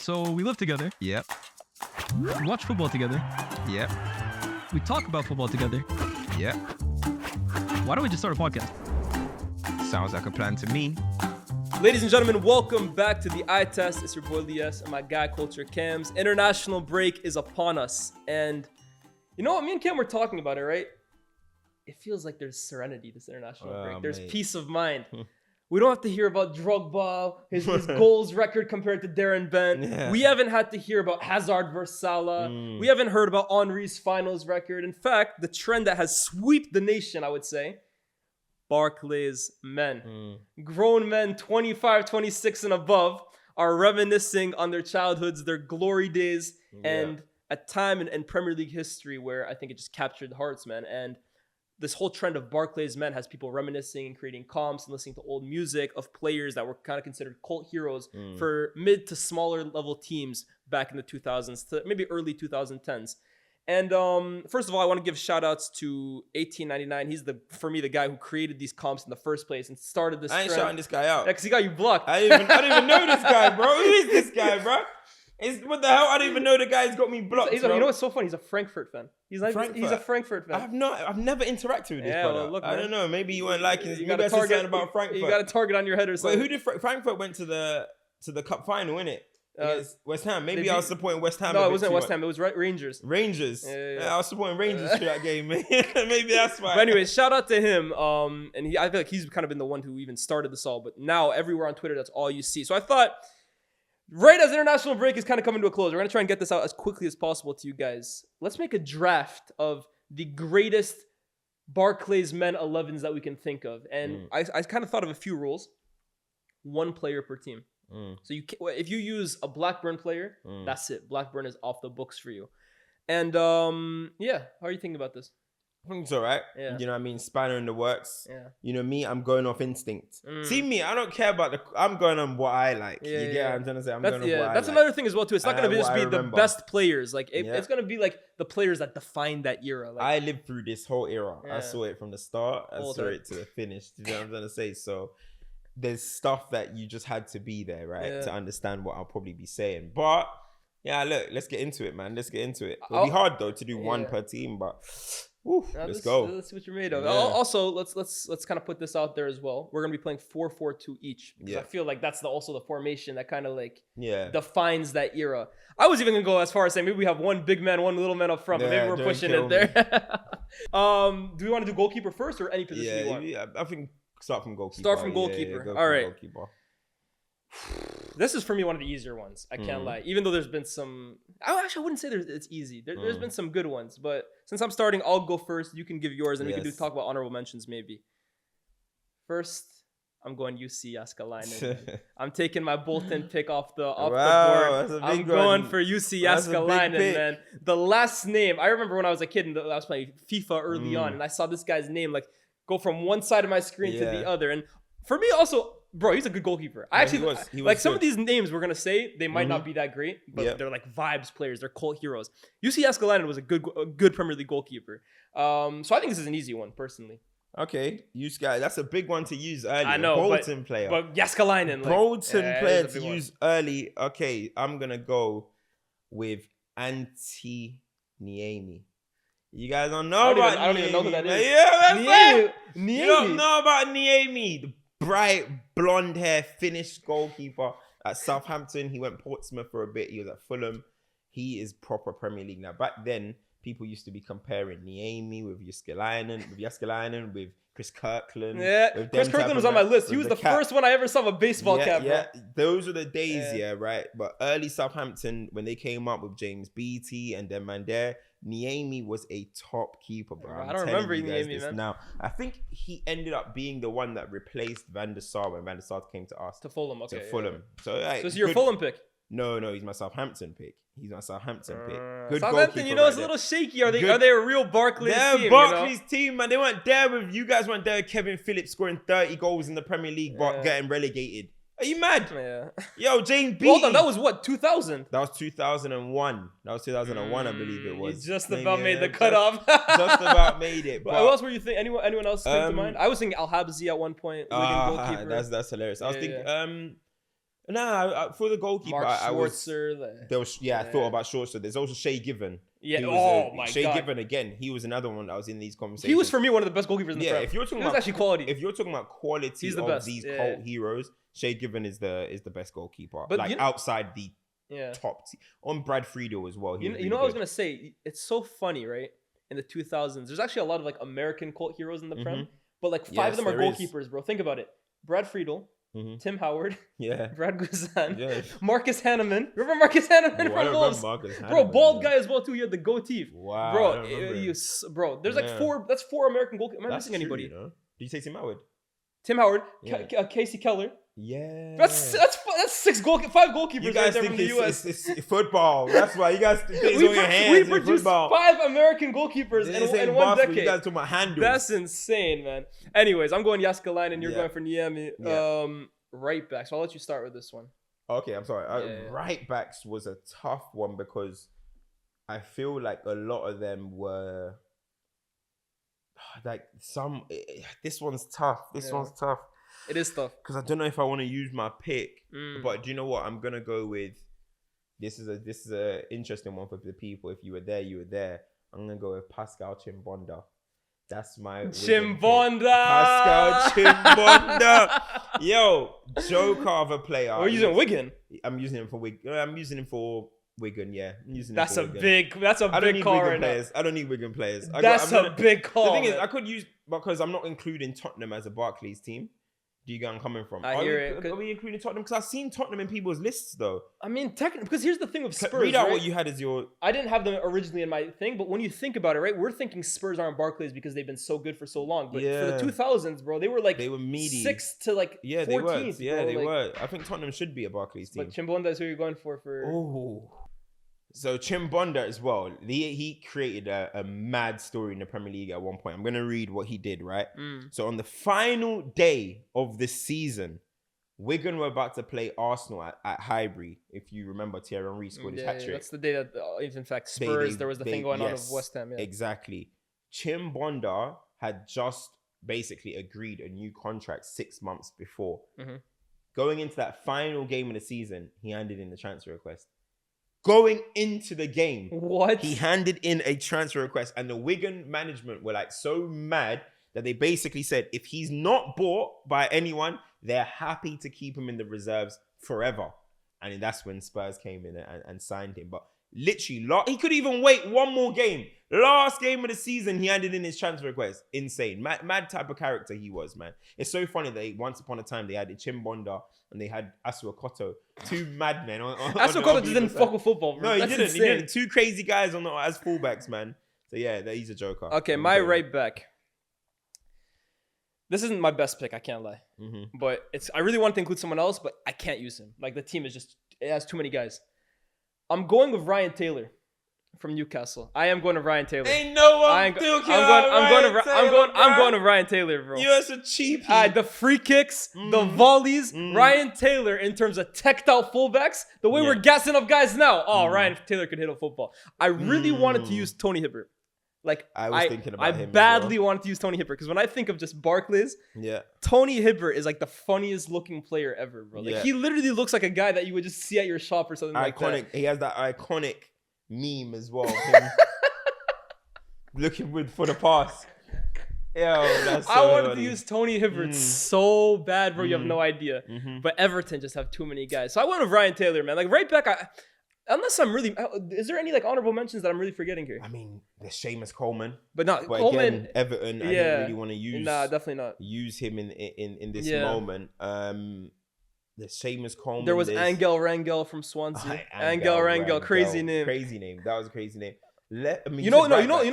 So we live together. Yep. We watch football together. Yep. We talk about football together. Yep. Why don't we just start a podcast? Sounds like a plan to me. Ladies and gentlemen, welcome back to the Eye Test. It's your boy Lyés and my guy CultureCams. International break is upon us. And you know what? Me and Cam were talking about it, right? It feels like there's serenity this international break. There's peace of mind. We don't have to hear about Drogba, his goals record compared to Darren Bent. Yeah. We haven't had to hear about Hazard versus Salah. We haven't heard about Henry's finals record. In fact, the trend that has swept the nation, I would say, BarclaysMen. Grown men 25, 26 and above are reminiscing on their childhoods, their glory days, and a time in Premier League history where I think it just captured hearts, man. And this whole trend of BarclaysMen has people reminiscing and creating comps and listening to old music of players that were kind of considered cult heroes for mid to smaller level teams back in the 2000s to maybe early 2010s. And first of all, I want to give shout outs to 1899. He's for me the guy who created these comps in the first place and started this I ain't trend. shouting this guy out. Yeah, because he got you blocked. I don't even know this guy, bro. Who is this guy, bro? What the hell? I don't even know the guy's got me blocked. You know what's so funny? He's a Frankfurt fan. He's a Frankfurt fan. I've never interacted with this brother. Well, look, I don't know. Maybe you weren't liking. You got a target about Frankfurt. You got a target on your head or something. Wait, who did Frankfurt went to the cup final, innit? West Ham. Maybe I was supporting West Ham. No, it wasn't West Ham. It was Rangers. Rangers. Yeah, I was supporting Rangers through that game, man. Maybe that's why. But anyways, shout out to him. And I feel like he's kind of been the one who even started this all. But now everywhere on Twitter, that's all you see. So I thought, right as international break is kind of coming to a close, we're gonna try and get this out as quickly as possible to you guys. Let's make a draft of the greatest BarclaysMen 11s that we can think of. And I kind of thought of a few rules. One player per team. So if you use a Blackburn player, that's it. Blackburn is off the books for you. And how are you thinking about this? I think it's all right. Yeah. You know what I mean? Spanner in the works. Yeah. You know me, I'm going off instinct. See me, I don't care about I'm going on what I like. Yeah, you get what I'm trying to say? I'm going on what I like. That's another thing as well too. It's not going to just be the best players. Like it's going to be like the players that define that era. Like, I lived through this whole era. Yeah. I saw it from the start. I saw it to the finish. You know what I'm trying to say? So there's stuff that you just had to be there, right? To understand what I'll probably be saying. But yeah, look, let's get into it, man. Let's get into it. It'll be hard though to do one per team, but let's go. Let's see what you're made of. Yeah. Also, let's kind of put this out there as well. We're gonna be playing 4-4-2 each. Because I feel like that's also the formation that kind of defines that era. I was even gonna go as far as saying maybe we have one big man, one little man up front, but maybe we're pushing it there. Do we want to do goalkeeper first or any position you want? Yeah, I think start from goalkeeper. Start from goalkeeper. All right. Goalkeeper. This is for me one of the easier ones. I can't lie. Even though there's been some, I wouldn't say it's easy. There's been some good ones, but since I'm starting, I'll go first. You can give yours, and we can talk about honorable mentions maybe. First, I'm going UC Jääskeläinen. I'm taking my Bolton pick off the board. I'm going for UC Jääskeläinen, man. The last name, I remember when I was a kid and I was playing FIFA early on, and I saw this guy's name go from one side of my screen to the other. And for me also, bro, he's a good goalkeeper. He was some of these names we're gonna say, they might not be that great, but they're like vibes players. They're cult heroes. UC Jääskeläinen was a good Premier League goalkeeper. So I think this is an easy one, personally. Okay, use guy. That's a big one to use early. I know, Bolton player. But Jääskeläinen, Bolton player to use early. Okay, I'm gonna go with Antti Niemi. You guys don't know about Niemi. I don't even know who that is. Yeah, Niemi. You don't know about Niemi. The bright blonde hair Finnish goalkeeper at Southampton. He went Portsmouth for a bit. He was at Fulham. He is proper Premier League now. Back then, people used to be comparing Niemi with Jääskeläinen, with Chris Kirkland. Yeah, Chris Kirkland was on my list. He was the first one I ever saw with a baseball cap. Yeah, those were the days, right? But early Southampton, when they came up with James Beattie and then Mandare, Niemi was a top keeper, bro. I don't remember Niemi, man. Now, I think he ended up being the one that replaced Van der Sar when Van der Sar came to us. To Fulham, okay. To Fulham. So it's your Fulham pick? No, he's my Southampton pick. Good Southampton, you know, it's a little shaky. Are they a real Barclays team? They're Barclays team, man. They weren't there with you guys. Weren't there with Kevin Phillips scoring 30 goals in the Premier League, but getting relegated. Are you mad? Yeah. Yo, James Beattie. Hold on, that was what, 2000? That was 2001. I believe it was. You just about made the cutoff. Just about made it. But who else were you thinking? Anyone else spring to mind? I was thinking Al Habsi at one point. That's hilarious. I was thinking. No, for the goalkeeper, Mark I was. Schwarzer. There was, I thought about Schwarzer. There's also Shea Given. Yeah. My Shea God. Given again. He was another one that was in these conversations. He was for me one of the best goalkeepers in the Prem. If you're talking he was about actually quality. if you're talking about quality He's the of best. these cult heroes, Shea Given is the best goalkeeper. But like outside the Yeah. top on Brad Friedel as well. You know what I was gonna say? It's so funny, right? In the 2000s, there's actually a lot of like American cult heroes in the Prem, but like five of them are goalkeepers, bro. Think about it: Brad Friedel, Tim Howard, Brad Guzan, Marcus Hanneman. Remember Marcus Hanneman from Wolves? Bro, bald guy as well too. He had the goatee. Wow, bro. There's like four. That's four American goalkeepers. Am I missing anybody? Did you say Tim Howard? Tim Howard, Casey Keller. Yeah, that's 5 goalkeepers. You guys right there think from the US. It's football. That's why you guys think it's on your hands. We produced 5 American goalkeepers in one decade. You guys talking about handles. That's insane, man. Anyways, I'm going Yaskalainen and you're going for Niemi. Right back. So I'll let you start with this one. Okay, I'm sorry. Right backs was a tough one because I feel like a lot of them were like this one's tough. One's tough. It is tough. Because I don't know if I want to use my pick. But do you know what? I'm gonna go with this is a interesting one for the people. If you were there, you were there. I'm gonna go with Pascal Chimbonda. That's my Chimbonda. Pascal Chimbonda. Yo, joker of a player. We're using Wigan. I'm using him for Wigan. I'm using him for Wigan. Yeah, I'm using. That's him a for big. That's a big call right now. I don't need Wigan players. That's a big call. The thing is, I could use because I'm not including Tottenham as a Barclays team. Do you get where I'm coming from? I hear it. Are we including Tottenham? Because I've seen Tottenham in people's lists, though. I mean, technically, because here's the thing with Spurs. Read out what you had as your... I didn't have them originally in my thing, but when you think about it, right, we're thinking Spurs aren't Barclays because they've been so good for so long. But for the 2000s, bro, they were meaty. 6 to 14th. Yeah, they were. Yeah, they were. I think Tottenham should be a Barclays team. But Chimbonda is who you're going for. Oh. So Chimbonda as well, he created a mad story in the Premier League at one point. I'm going to read what he did, right? So on the final day of the season, Wigan were about to play Arsenal at Highbury. If you remember, Thierry Henry scored his hat-trick. That's the day that, in fact, Spurs, there was the thing going on of West Ham. Yeah. Exactly. Chimbonda had just basically agreed a new contract 6 months before. Going into that final game of the season, he handed in the transfer request. Going into the game, he handed in a transfer request, and the Wigan management were like so mad that they basically said if he's not bought by anyone, they're happy to keep him in the reserves forever. And that's when Spurs came in and signed him. But literally, he could even wait one more game. Last game of the season, he handed in his transfer request. Insane. Mad type of character he was, man. It's so funny that once upon a time, they had Chimbonda and they had Asuakoto. 2 madmen. Asuakoto just didn't fuck with football, bro. No, he didn't. He didn't. 2 crazy guys as fullbacks, man. So yeah, he's a joker. Okay, my right back. This isn't my best pick, I can't lie. But I really wanted to include someone else, but I can't use him. Like the team it has too many guys. I'm going with Ryan Taylor from Newcastle. I am going to Ryan Taylor. Ain't no one I'm going to Ryan Taylor, bro. You're a cheapie. The free kicks, the volleys, Ryan Taylor in terms of tactile fullbacks, the way we're gassing up guys now. Oh, Ryan Taylor could hit a football. I really wanted to use Tony Hibbert. Like I was thinking about him. I badly wanted to use Tony Hibbert because when I think of just Barclays, Tony Hibbert is like the funniest looking player ever, bro. Like he literally looks like a guy that you would just see at your shop or something like that. He has that iconic meme as well. Him looking for the pass. That's so I wanted to use Tony Hibbert so bad, bro. You have no idea. But Everton just have too many guys. So I went with Ryan Taylor, man. Like right back, unless I'm really... Is there any like honorable mentions that I'm really forgetting here? I mean, there's Seamus Coleman. But Coleman... Again, Everton, I didn't really want to use... Nah, definitely not. Use him in this moment. There's Seamus Coleman. There was Angel Rangel from Swansea. Angel Rangel, crazy name. Crazy name. That was a crazy name. You know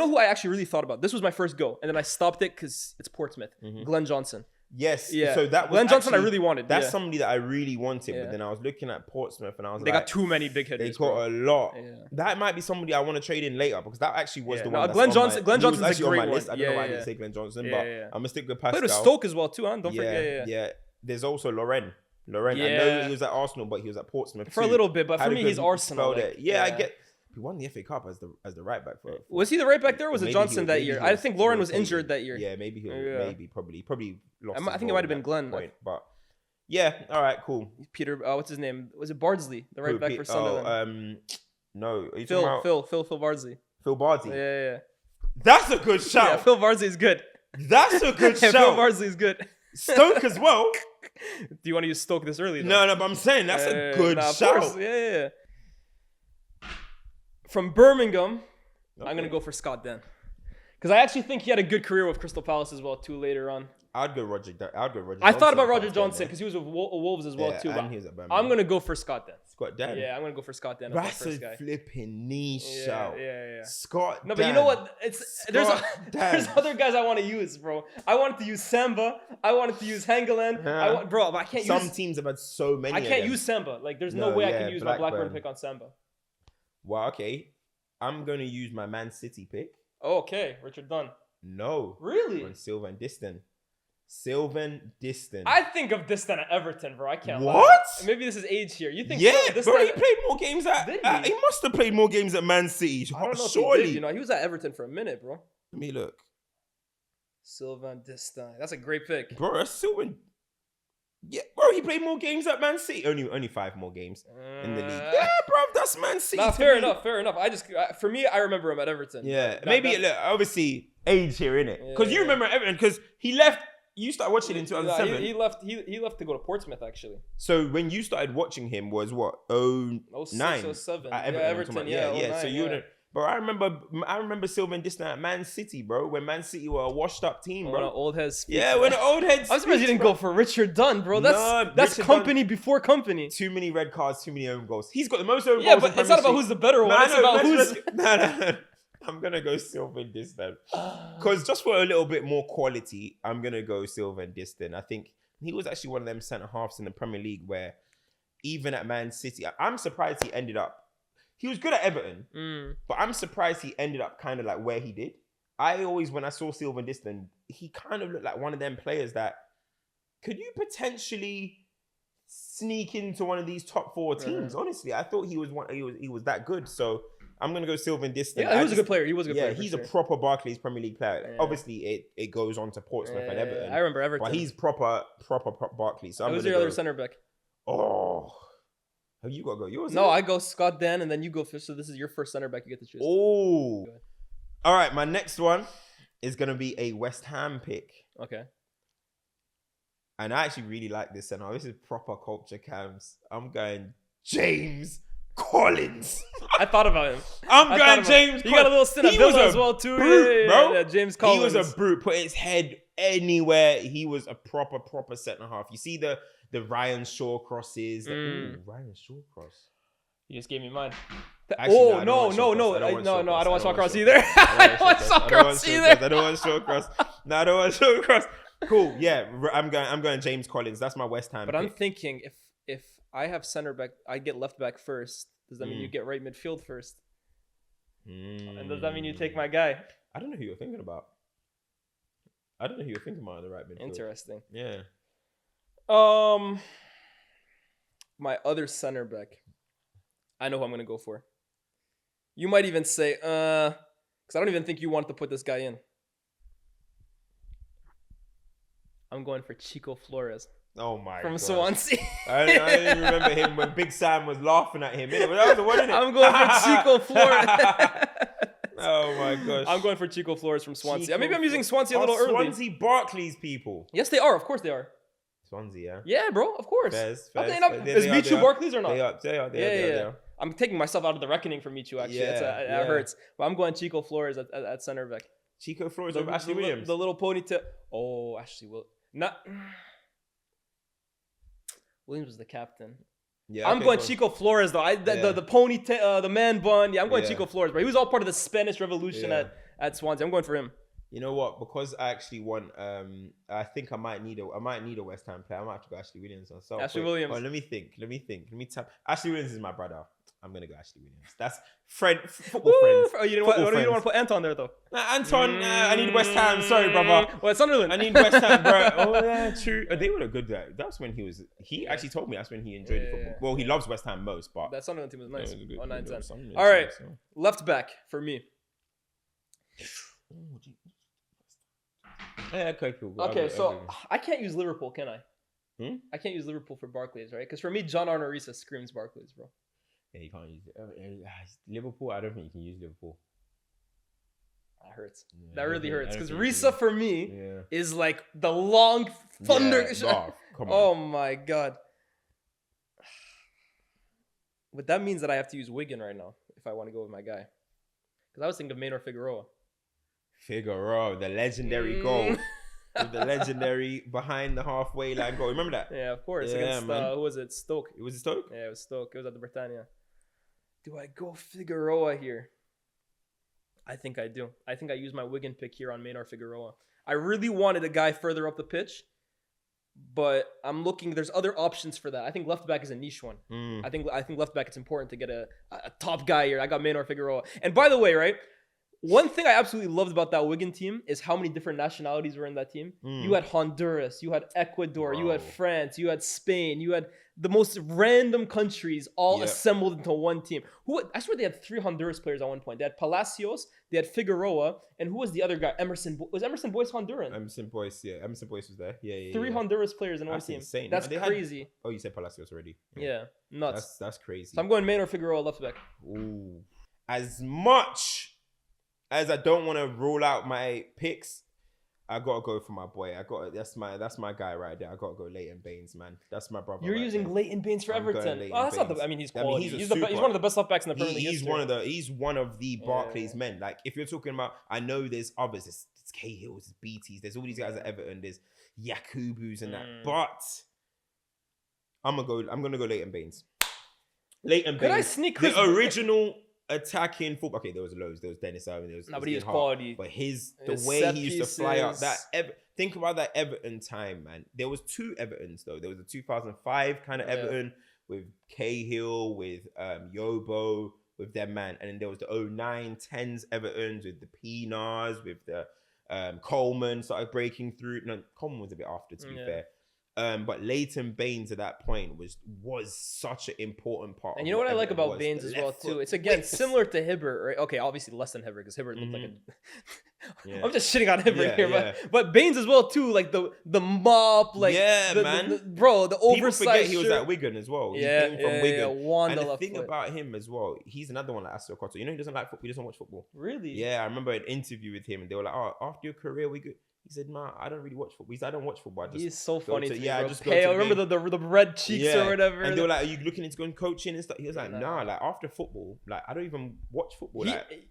who I actually really thought about? This was my first go. And then I stopped it because it's Portsmouth. Glenn Johnson. Yes. Yeah. So that was Glenn Johnson I really wanted. That's somebody that I really wanted. But then I was looking at Portsmouth and I was they got too many big hitters. They got a lot. Yeah. That might be somebody I want to trade in later because that actually was the one. No, Glenn Johnson's actually a great on my list. one. I don't know why I didn't say Glenn Johnson, but I'm gonna stick with Pascal. Played with Stoke as well too, huh? Don't forget. Yeah. There's also Loren. I know he was at Arsenal, but he was at Portsmouth for a little bit. But for me, he's Arsenal. I get. He won the FA Cup as the right back for. Was he the right back there? Or was it Johnson that year? I think Lauren was injured that year. Yeah, maybe probably lost. I think it might have been Glenn. But Yeah. All right. Cool. Peter, what's his name? Was it Bardsley, the right back for Sunderland? No. Are you Phil talking about Bardsley. Phil Bardsley? Yeah. That's a good shout. Yeah, Phil Bardsley's good. That's a good shout. Phil Bardsley's good. Stoke as well. Do you want to use Stoke this early? No, but I'm saying that's a good shout. Yeah. From Birmingham, I'm going to go for Scott Den. Because I actually think he had a good career with Crystal Palace as well, too, later on. I'd go Roger. I thought about Roger Johnson because he was with Wolves as well, too. And he was at Birmingham. I'm going to go for Scott Den. Scott Dan. Yeah, I'm going to go for Scott Dan. That's a flipping niche shout. Yeah. Scott Dan. No, but you know what? There's other guys I want to use, bro. I wanted to use Samba. I wanted to use Hangeland. But I can't use... Some teams have had so many I can't use Samba. Like, there's no way I can use my Blackburn pick on Samba. Well, okay. I'm going to use my Man City pick. Oh, okay. Richard Dunn. No. Really? On Sylvain Distin. Sylvain Distin. I think of Distin at Everton, bro. I can't lie. What? Maybe this is age here. You think? Yeah, bro. He played more games at... he must have played more games at Man City. I don't know surely. If he did, he was at Everton for a minute, bro. Let me look. Sylvain Distin. That's a great pick. Bro, that's Sylvain... Yeah, bro, he played more games at Man City. Only 5 more games in the league. Yeah, bro, that's Man City. Nah, fair enough. I just, for me, I remember him at Everton. Yeah, look, obviously age here, innit? Because you remember Everton, because he left. You started watching in 2007. He left to go to Portsmouth, actually. So when you started watching him was what? 09? 07. At Everton. Yeah. 09, so you would. Bro, I remember Sylvain Distin at Man City, bro. When Man City were a washed-up team, bro. When an old head speaks. Yeah, when an old head speaks. I'm surprised you didn't go for Richard Dunn, bro. That's company before company. Too many red cards, too many own goals. He's got the most own goals. Yeah, but it's not about who's the better one. It's about who's... No. I'm going to go Sylvain Distin. Because just for a little bit more quality, I'm going to go Sylvain Distin. I think he was actually one of them centre-halves in the Premier League where even at Man City, I'm surprised he ended up. He was good at Everton, but I'm surprised he ended up kind of like where he did. When I saw Sylvain Distin, he kind of looked like one of them players that could you potentially sneak into one of these top 4 teams. Honestly, I thought he was that good. So I'm gonna go Sylvain Distin. Yeah, he was a good player. Yeah, he's a proper Barclays Premier League player. Yeah. Obviously, it goes on to Portsmouth and Everton. I remember Everton, but he's proper Barclays. So who's your other centre back? Oh. Have you got to go yours? No, I go Scott Dan, and then you go first. So this is your first centre back you get to choose. Oh. All right, my next one is going to be a West Ham pick. Okay. And I actually really like this centre. This is proper CultureCams. I'm going James Collins. I thought about him. I'm going James Collins. You got a little stint at Villa as well, too. Brute, bro. Yeah, James Collins. He was a brute. Put his head anywhere. He was a proper centre-half. You see the Ryan Shaw crosses. Ryan Shaw cross. You just gave me mine. Actually, no. I don't want Shaw cross either. I don't want Shaw cross either. I don't want Shaw cross. No, I don't want Shaw cross. Cool. Yeah, I'm going James Collins. That's my West Ham. But pick. I'm thinking if I have centre back, I get left back first. Does that mean you get right midfield first? And does that mean you take my guy? I don't know who you're thinking about. I don't know who you're thinking about in the right midfield. Interesting. Yeah. My other center back. I know who I'm gonna go for. You might even say, because I don't even think you wanted to put this guy in. I'm going for Chico Flores. Oh my god. From Swansea. I didn't remember him when Big Sam was laughing at him. That was the one, innit? I'm going for Chico Flores. Oh my gosh. I'm going for Chico Flores from Swansea. Maybe I'm using Swansea a little early. Swansea Barclays people. Yes, they are. Of course they are. Swansea, yeah. Yeah, bro. Of course. Fairs. Is Michu Barclays or not? They are. I'm taking myself out of the reckoning for Michu, actually. It hurts. But I'm going Chico Flores at center back. Chico Flores over Ashley Williams. The little ponytail. Oh, Ashley Williams was the captain. Yeah, I'm going Chico Flores though. The ponytail, the man bun. Yeah, I'm going Chico Flores, but he was all part of the Spanish Revolution at Swansea. I'm going for him. You know what? Because I actually want, I think I might need a West Ham player. I might have to go Ashley Williams. So Ashley Williams. Oh, let me think. Let me tap. Ashley Williams is my brother. I'm gonna go Ashley Williams. That's football friends. Oh, you don't want to put Anton there though. Anton, I need West Ham. Sorry, brother. Well, Sunderland. I need West Ham, bro. Oh yeah, true. They were a good guy. That's when he actually told me that's when he enjoyed the football. Well, he loves West Ham most, but that Sunderland team was nice. 9-10. All right, left back for me. Yeah, okay, cool. Okay, so I can't use Liverpool, can I? I can't use Liverpool for Barclays, right? Because for me, John Arne Riise screams Barclays, bro. Yeah, you can't use it. Liverpool, I don't think you can use Liverpool. That hurts. Yeah, that really hurts. Because Riise Riise for me is like the long thunder. Come on. Oh my God. But that means that I have to use Wigan right now if I want to go with my guy. Because I was thinking of Maynor Figueroa. Figueroa, the legendary goal. With the legendary behind the halfway line goal. Remember that? Yeah, of course. Yeah, Against, man. who was it? Stoke. Was it Stoke? Yeah, it was Stoke. It was at the Britannia. Do I go Figueroa here? I think I do. I think I use my Wigan pick here on Maynor Figueroa. I really wanted a guy further up the pitch, but I'm looking. There's other options for that. I think left back is a niche one. I think left back it's important to get a top guy here. I got Maynor Figueroa. And by the way, right, one thing I absolutely loved about that Wigan team is how many different nationalities were in that team. You had Honduras, you had Ecuador, you had France, you had Spain, you had the most random countries all assembled into one team. I swear they had 3 Honduras players at one point. They had Palacios, they had Figueroa, and who was the other guy? Was Emerson Boyce Honduran? Emerson Boyce was there. Yeah. 3 Honduras players in one team. Insane. That's crazy. You said Palacios already. Yeah, nuts. That's crazy. So I'm going Maynor Figueroa left back. Ooh. As much as I don't want to rule out my picks, I gotta go for my boy. That's my guy right there. I gotta go Leighton Baines, man. That's my brother. You're using Leighton Baines for Everton. Oh, that's not the. I mean, he's quality. He's one of the best left backs in the Premier League. He's one of the Barclays men. Like if you're talking about, I know there's others. It's Cahill's, there's BTs. There's all these guys at Everton. There's Yakubu's and that. But I'm gonna go Leighton Baines. Leighton Baines. Could I sneak Chris the original attacking football? Okay, there was loads. There was Dennis Irwin. But he was quality. But the way he used to fly up think about that Everton time, man. There was 2 Evertons though. There was a 2005 kind of Everton with Cahill, with Yobo, with them man, and then there was the 09-10s Evertons with the Pinars, with the Coleman started breaking through. No, Coleman was a bit after, to be fair. But Leighton Baines at that point was such an important part. And you know what I like about Baines as well too? It's again similar to Hibbert, right? Okay, obviously less than Hibbert because Hibbert looked like a. I'm just shitting on Hibbert here, but Baines as well too, like the mop, like the oversized. People forget he was at Wigan as well. He came from Wigan. And the thing about him as well, he's another one like Astor Cotto. You know, he doesn't like football. He doesn't watch football. Really? Yeah, I remember an interview with him, and they were like, "Oh, after your career, we good." He said, "Man, I don't really watch football." He said, "I don't watch football. He's so funny to me, I bro. just pale. Remember the red cheeks or whatever. And they were like, "Are you looking into going coaching and stuff?" He was like, "Nah, like after football, like I don't even watch football."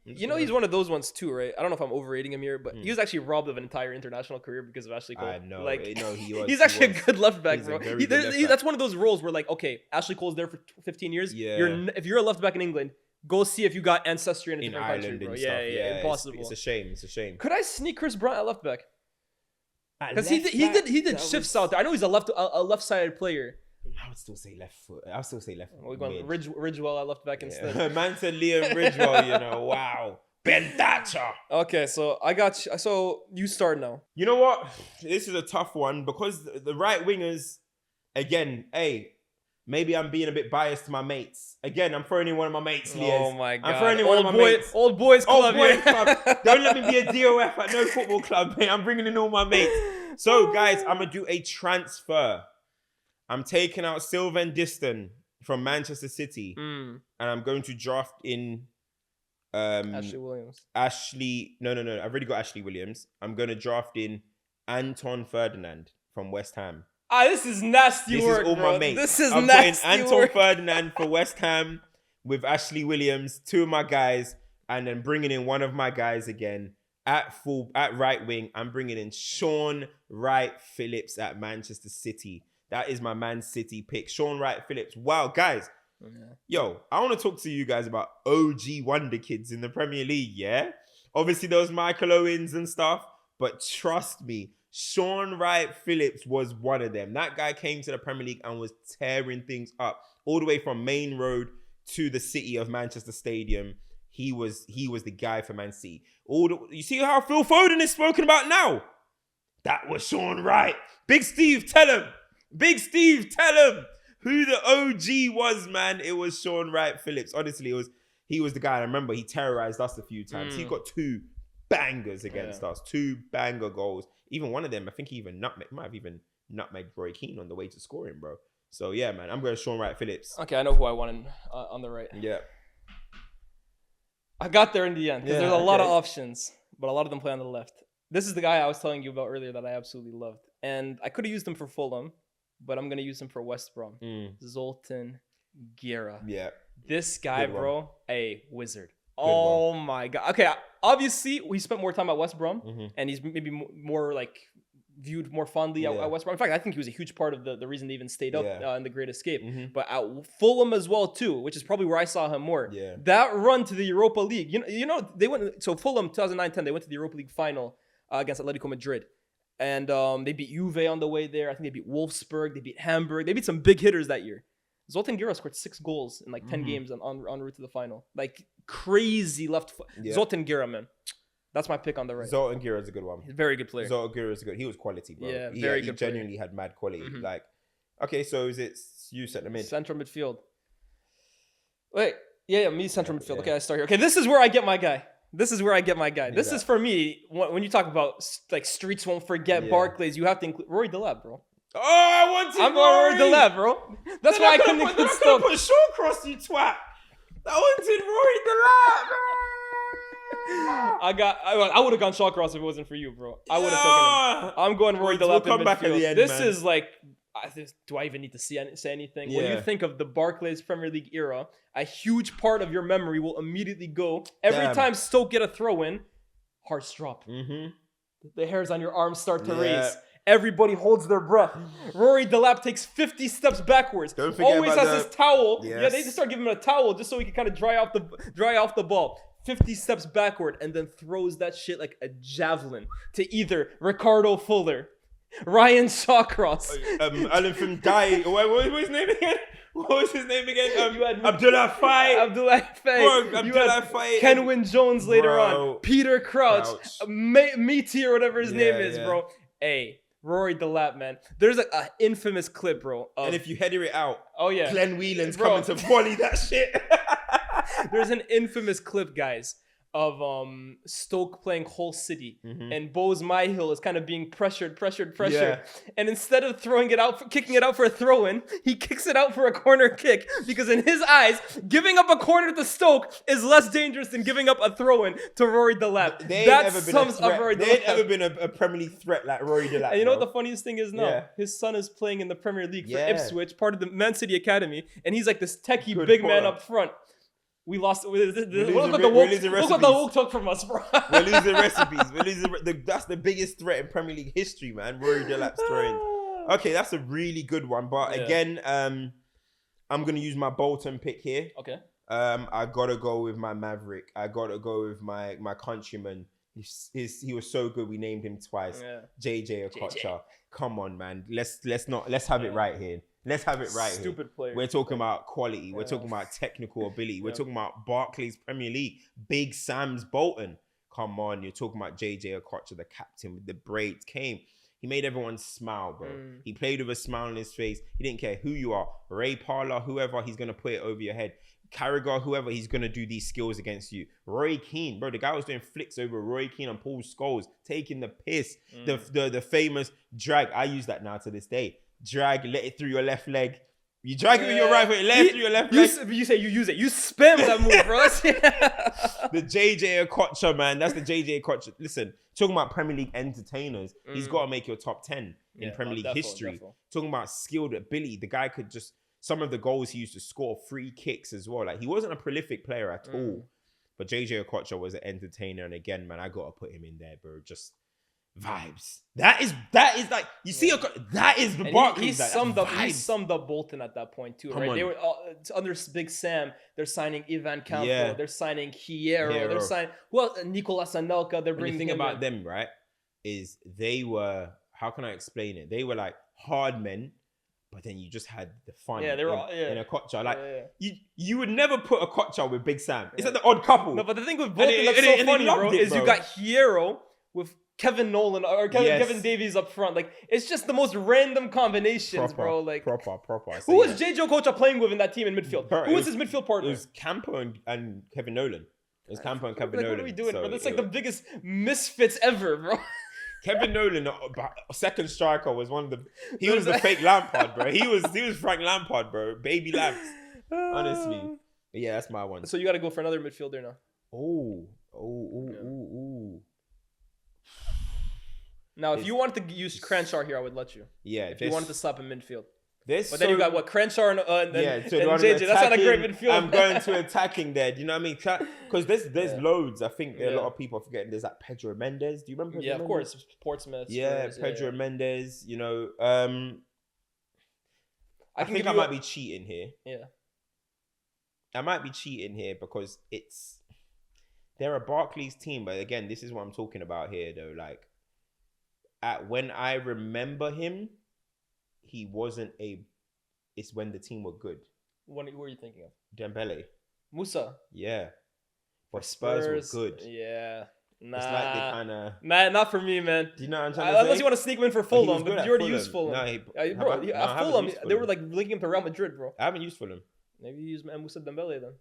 He's one of those ones too, right? I don't know if I'm overrating him here, but he was actually robbed of an entire international career because of Ashley Cole. I know. Like, he was. He's actually a good left back, bro. That's that's one of those roles where, like, okay, Ashley Cole's there for 15 years. Yeah. If you're a left back in England, go see if you got ancestry in a different country, bro. Yeah, impossible. It's a shame. Could I sneak Chris Brunt at left back? Because he did shifts out there. I know he's a left-sided player. I would still say left foot. I'll still say left foot. We're going Ridgewell at left back instead. Man said Liam Ridgewell, wow. Ben Thatcher. Okay, so I got you. So you start now. You know what? This is a tough one because the right wingers, again, maybe I'm being a bit biased to my mates. Again, I'm throwing in one of my mates, Lyés. Oh my God. I'm throwing in one of my mates. Old boys club. Don't let me be a DOF at no football club, mate. I'm bringing in all my mates. So, guys, I'm going to do a transfer. I'm taking out Sylvain Distin from Manchester City. And I'm going to draft in... Ashley Williams. No. I've already got Ashley Williams. I'm going to draft in Anton Ferdinand from West Ham. This is nasty work, This is all bro. my mates. This is I'm nasty putting Anton Ferdinand for West Ham with Ashley Williams, 2 of my guys, and then bringing in one of my guys again at right wing. I'm bringing in Sean Wright-Phillips at Manchester City. That is my Man City pick. Sean Wright-Phillips. Wow, guys. Yo, I want to talk to you guys about OG Wonder Kids in the Premier League, yeah? Obviously, there was Michael Owens and stuff, but trust me, Sean Wright-Phillips was one of them. That guy came to the Premier League and was tearing things up all the way from Main Road to the city of Manchester Stadium. He was the guy for Man City. You see how Phil Foden is spoken about now? That was Sean Wright. Big Steve, tell him. Who the OG was, man. It was Sean Wright-Phillips. Honestly, he was the guy. I remember he terrorized us a few times. He got 2 bangers against us. 2 banger goals. Even one of them, I think he even might have even nutmeg Roy Keane on the way to scoring, bro. So yeah, man, I'm going Sean Wright Phillips. Okay, I know who I wanted on the right. Yeah. I got there in the end because there's a lot of options, but a lot of them play on the left. This is the guy I was telling you about earlier that I absolutely loved. And I could have used him for Fulham, but I'm going to use him for West Brom. Zoltan Gera. Yeah. This guy, bro, a wizard. Oh my God. Okay, obviously, we spent more time at West Brom, and he's maybe more like viewed more fondly at West Brom. In fact, I think he was a huge part of the reason they even stayed up in the Great Escape. But at Fulham as well too, which is probably where I saw him more. Yeah. That run to the Europa League, you know they went. So Fulham 2009-10, they went to the Europa League final against Atletico Madrid, and they beat Juve on the way there. I think they beat Wolfsburg, they beat Hamburg, they beat some big hitters that year. Zoltan Gera scored 6 goals in like 10 games en route to the final. Like crazy left foot. Yeah. Zoltan Gera, man. That's my pick on the right. Zoltan Gera is a good one. He's a very good player. Zoltan Gera is good. He was quality, bro. Yeah, he very good. He genuinely had mad quality. Like, okay, so is it you centre mid? Central midfield. Wait, yeah, me central midfield. Okay, I start here. Okay, this is where I get my guy. This is for me. When you talk about like streets won't forget Barclays, you have to include Rory Delap, bro. Oh, I wanted I'm going Rory Delap, bro. That's why I couldn't include Stoke. Put Shawcross, you twat. I wanted Rory Delap, bro. I would have gone Shawcross if it wasn't for you, bro. I would have taken him. I'm going Rory Delap in midfield. Back at the end, this is like, do I even need to say anything? When you think of the Barclays Premier League era, a huge part of your memory will immediately go. Every time Stoke get a throw in, hearts drop. The hairs on your arms start to raise. Everybody holds their breath. Rory Delap takes 50 steps backwards. Always has his towel. Yes. Yeah, they just start giving him a towel just so he can kind of dry off the ball. 50 steps backward and then throws that shit like a javelin to either Ricardo Fuller, Ryan Shawcross, Alan from Dai. What was his name again? Abdullah Faye. Kenwyn Jones later on. Peter Crouch. Meteor, whatever his name is, bro. Hey, Rory Delap, man. There's an infamous clip, bro. And if you header it out, Glenn Whelan's coming to volley that shit. There's an infamous clip, guys, of Stoke playing Hull City, and Bose Myhill is kind of being pressured, and instead of kicking it out for a throw-in, he kicks it out for a corner kick, because in his eyes, giving up a corner to Stoke is less dangerous than giving up a throw-in to Rory Delap. That sums up Rory Delap. There ain't ever been a Premier League threat like Rory Delap. And you know what the funniest thing is now? His son is playing in the Premier League for Ipswich, part of the Man City Academy, and he's like this techie big man up front. We lost. Look what the woke took from us, bro. We're losing recipes. That's the biggest threat in Premier League history, man. Rory Delap's throwing. Okay, that's a really good one. But again, I'm gonna use my Bolton pick here. Okay. I gotta go with my Maverick. I gotta go with my countryman. He was so good. We named him twice. JJ Okocha. Come on, man. Let's have it right here. Let's have it right Stupid here. Player. We're talking about quality. We're talking about technical ability. We're talking about Barclays Premier League. Big Sam's Bolton. Come on. You're talking about JJ Okocha, the captain with the braids. He made everyone smile, bro. He played with a smile on his face. He didn't care who you are. Ray Parlour, whoever, he's going to put it over your head. Carragher, whoever, he's going to do these skills against you. Roy Keane, bro, the guy was doing flicks over Roy Keane and Paul Scholes, taking the piss. The famous drag. I use that now to this day. Drag, let it through your left leg. You drag it with your right foot, through your left leg. You say you use it. You spam that move, bro. The JJ Okocha, man. That's the JJ Okocha. Listen, talking about Premier League entertainers, he's got to make your top 10 in Premier League history. Talking about skilled ability, the guy could just, some of the goals he used to score, free kicks as well. Like, he wasn't a prolific player at all. But JJ Okocha was an entertainer. And again, man, I got to put him in there, bro. Just vibes. That is like, you see, that is the Barclays. He summed up Bolton at that point too, right? They were under Big Sam. They're signing Ivan Campo. They're signing Hierro. They're signing Nicolas Anelka. They're bringing. The thing about them, right, is they were, how can I explain it? They were like hard men, but then you just had the fun. Yeah, they were in Okocha. Like you would never put Okocha with Big Sam. It's like the odd couple. No, but the thing with Bolton that's so funny, bro, is you got Hierro with Kevin Nolan or Kevin Davies up front. Like, it's just the most random combinations, bro. Like, proper. Who was JJ Okocha playing with in that team in midfield? Who was his midfield partner? It was Campo and Kevin Nolan. It was Campo and Kevin Nolan. What are we doing, bro? That's like the biggest misfits ever, bro. Kevin Nolan, second striker, was one of the. He was the fake Lampard, bro. He was Frank Lampard, bro. Baby lamps. Honestly, but yeah, that's my one. So you got to go for another midfielder now. Ooh. Now, if you wanted to use Crenshaw here, I would let you. Yeah. If you wanted to slap in midfield. But then you got what? Crenshaw and JJ. That's not a great midfield. I'm going to attacking there. Do you know what I mean? Because there's loads. I think a lot of people are forgetting. There's like Pedro Mendes. Do you remember? Pedro Mendes? Of course. Portsmouth. Yeah, Pedro Mendes. You know, I think I might be cheating here. Yeah. I might be cheating here because they're a Barclays team, but again, this is what I'm talking about here, though. Like, when I remember him, he wasn't it's when the team were good. What were you thinking of? Dembele. Musa. Yeah. But Spurs were good. Yeah. Nah. It's like they kind of... Nah, not for me, man. Do you know what I'm trying to say? Unless you want to sneak him in for Fulham, but you already used Fulham. Nah, Fulham, they were like linking him to Real Madrid, bro. I haven't used Fulham. Maybe you use Musa Dembele then.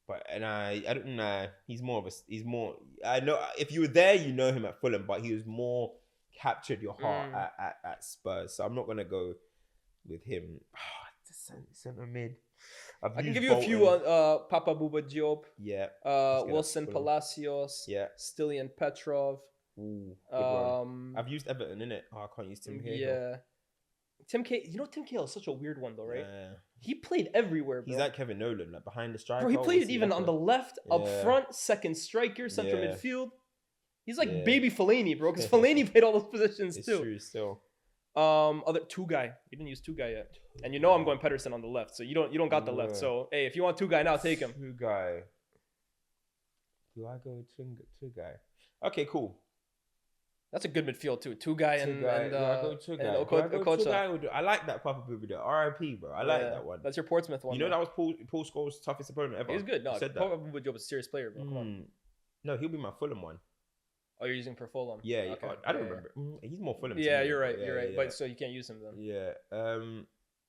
But I don't know. He's more. I know if you were there, you know him at Fulham, but he was more captured your heart at Spurs. So I'm not gonna go with him. Centre mid. I can give you a few. Papa Bouba Diop. Yeah. Wilson Palacios. Yeah. Stilian Petrov. Ooh, good one. I've used Everton in it. Oh, I can't use Tim Cahill. Yeah. Tim Cahill is such a weird one though, right? Yeah. He played everywhere, bro. He's like Kevin Nolan, like behind the striker. Bro, he played even on the left, up front, second striker, central midfield. He's like baby Fellaini, bro, because Fellaini played all those positions too. It's true, still. Other two guy. You didn't use two guy yet, and you know I'm going Pedersen on the left, so you don't got the left. So hey, if you want two guy now, take him. Two guy. Do I go two guy? Okay, cool. That's a good midfield too. Two guy and Okocha. I like that Papa Bouba. RIP, bro. I like that one. That's your Portsmouth one. You know that was Paul Scholes' toughest opponent ever. He's good. No, Papa Bouba was a serious player, bro. Come on. No, he'll be my Fulham one. Oh, you're using for Fulham. Yeah, okay. I don't remember. He's more Fulham. Yeah, you're right. You're right. But so you can't use him then. Yeah.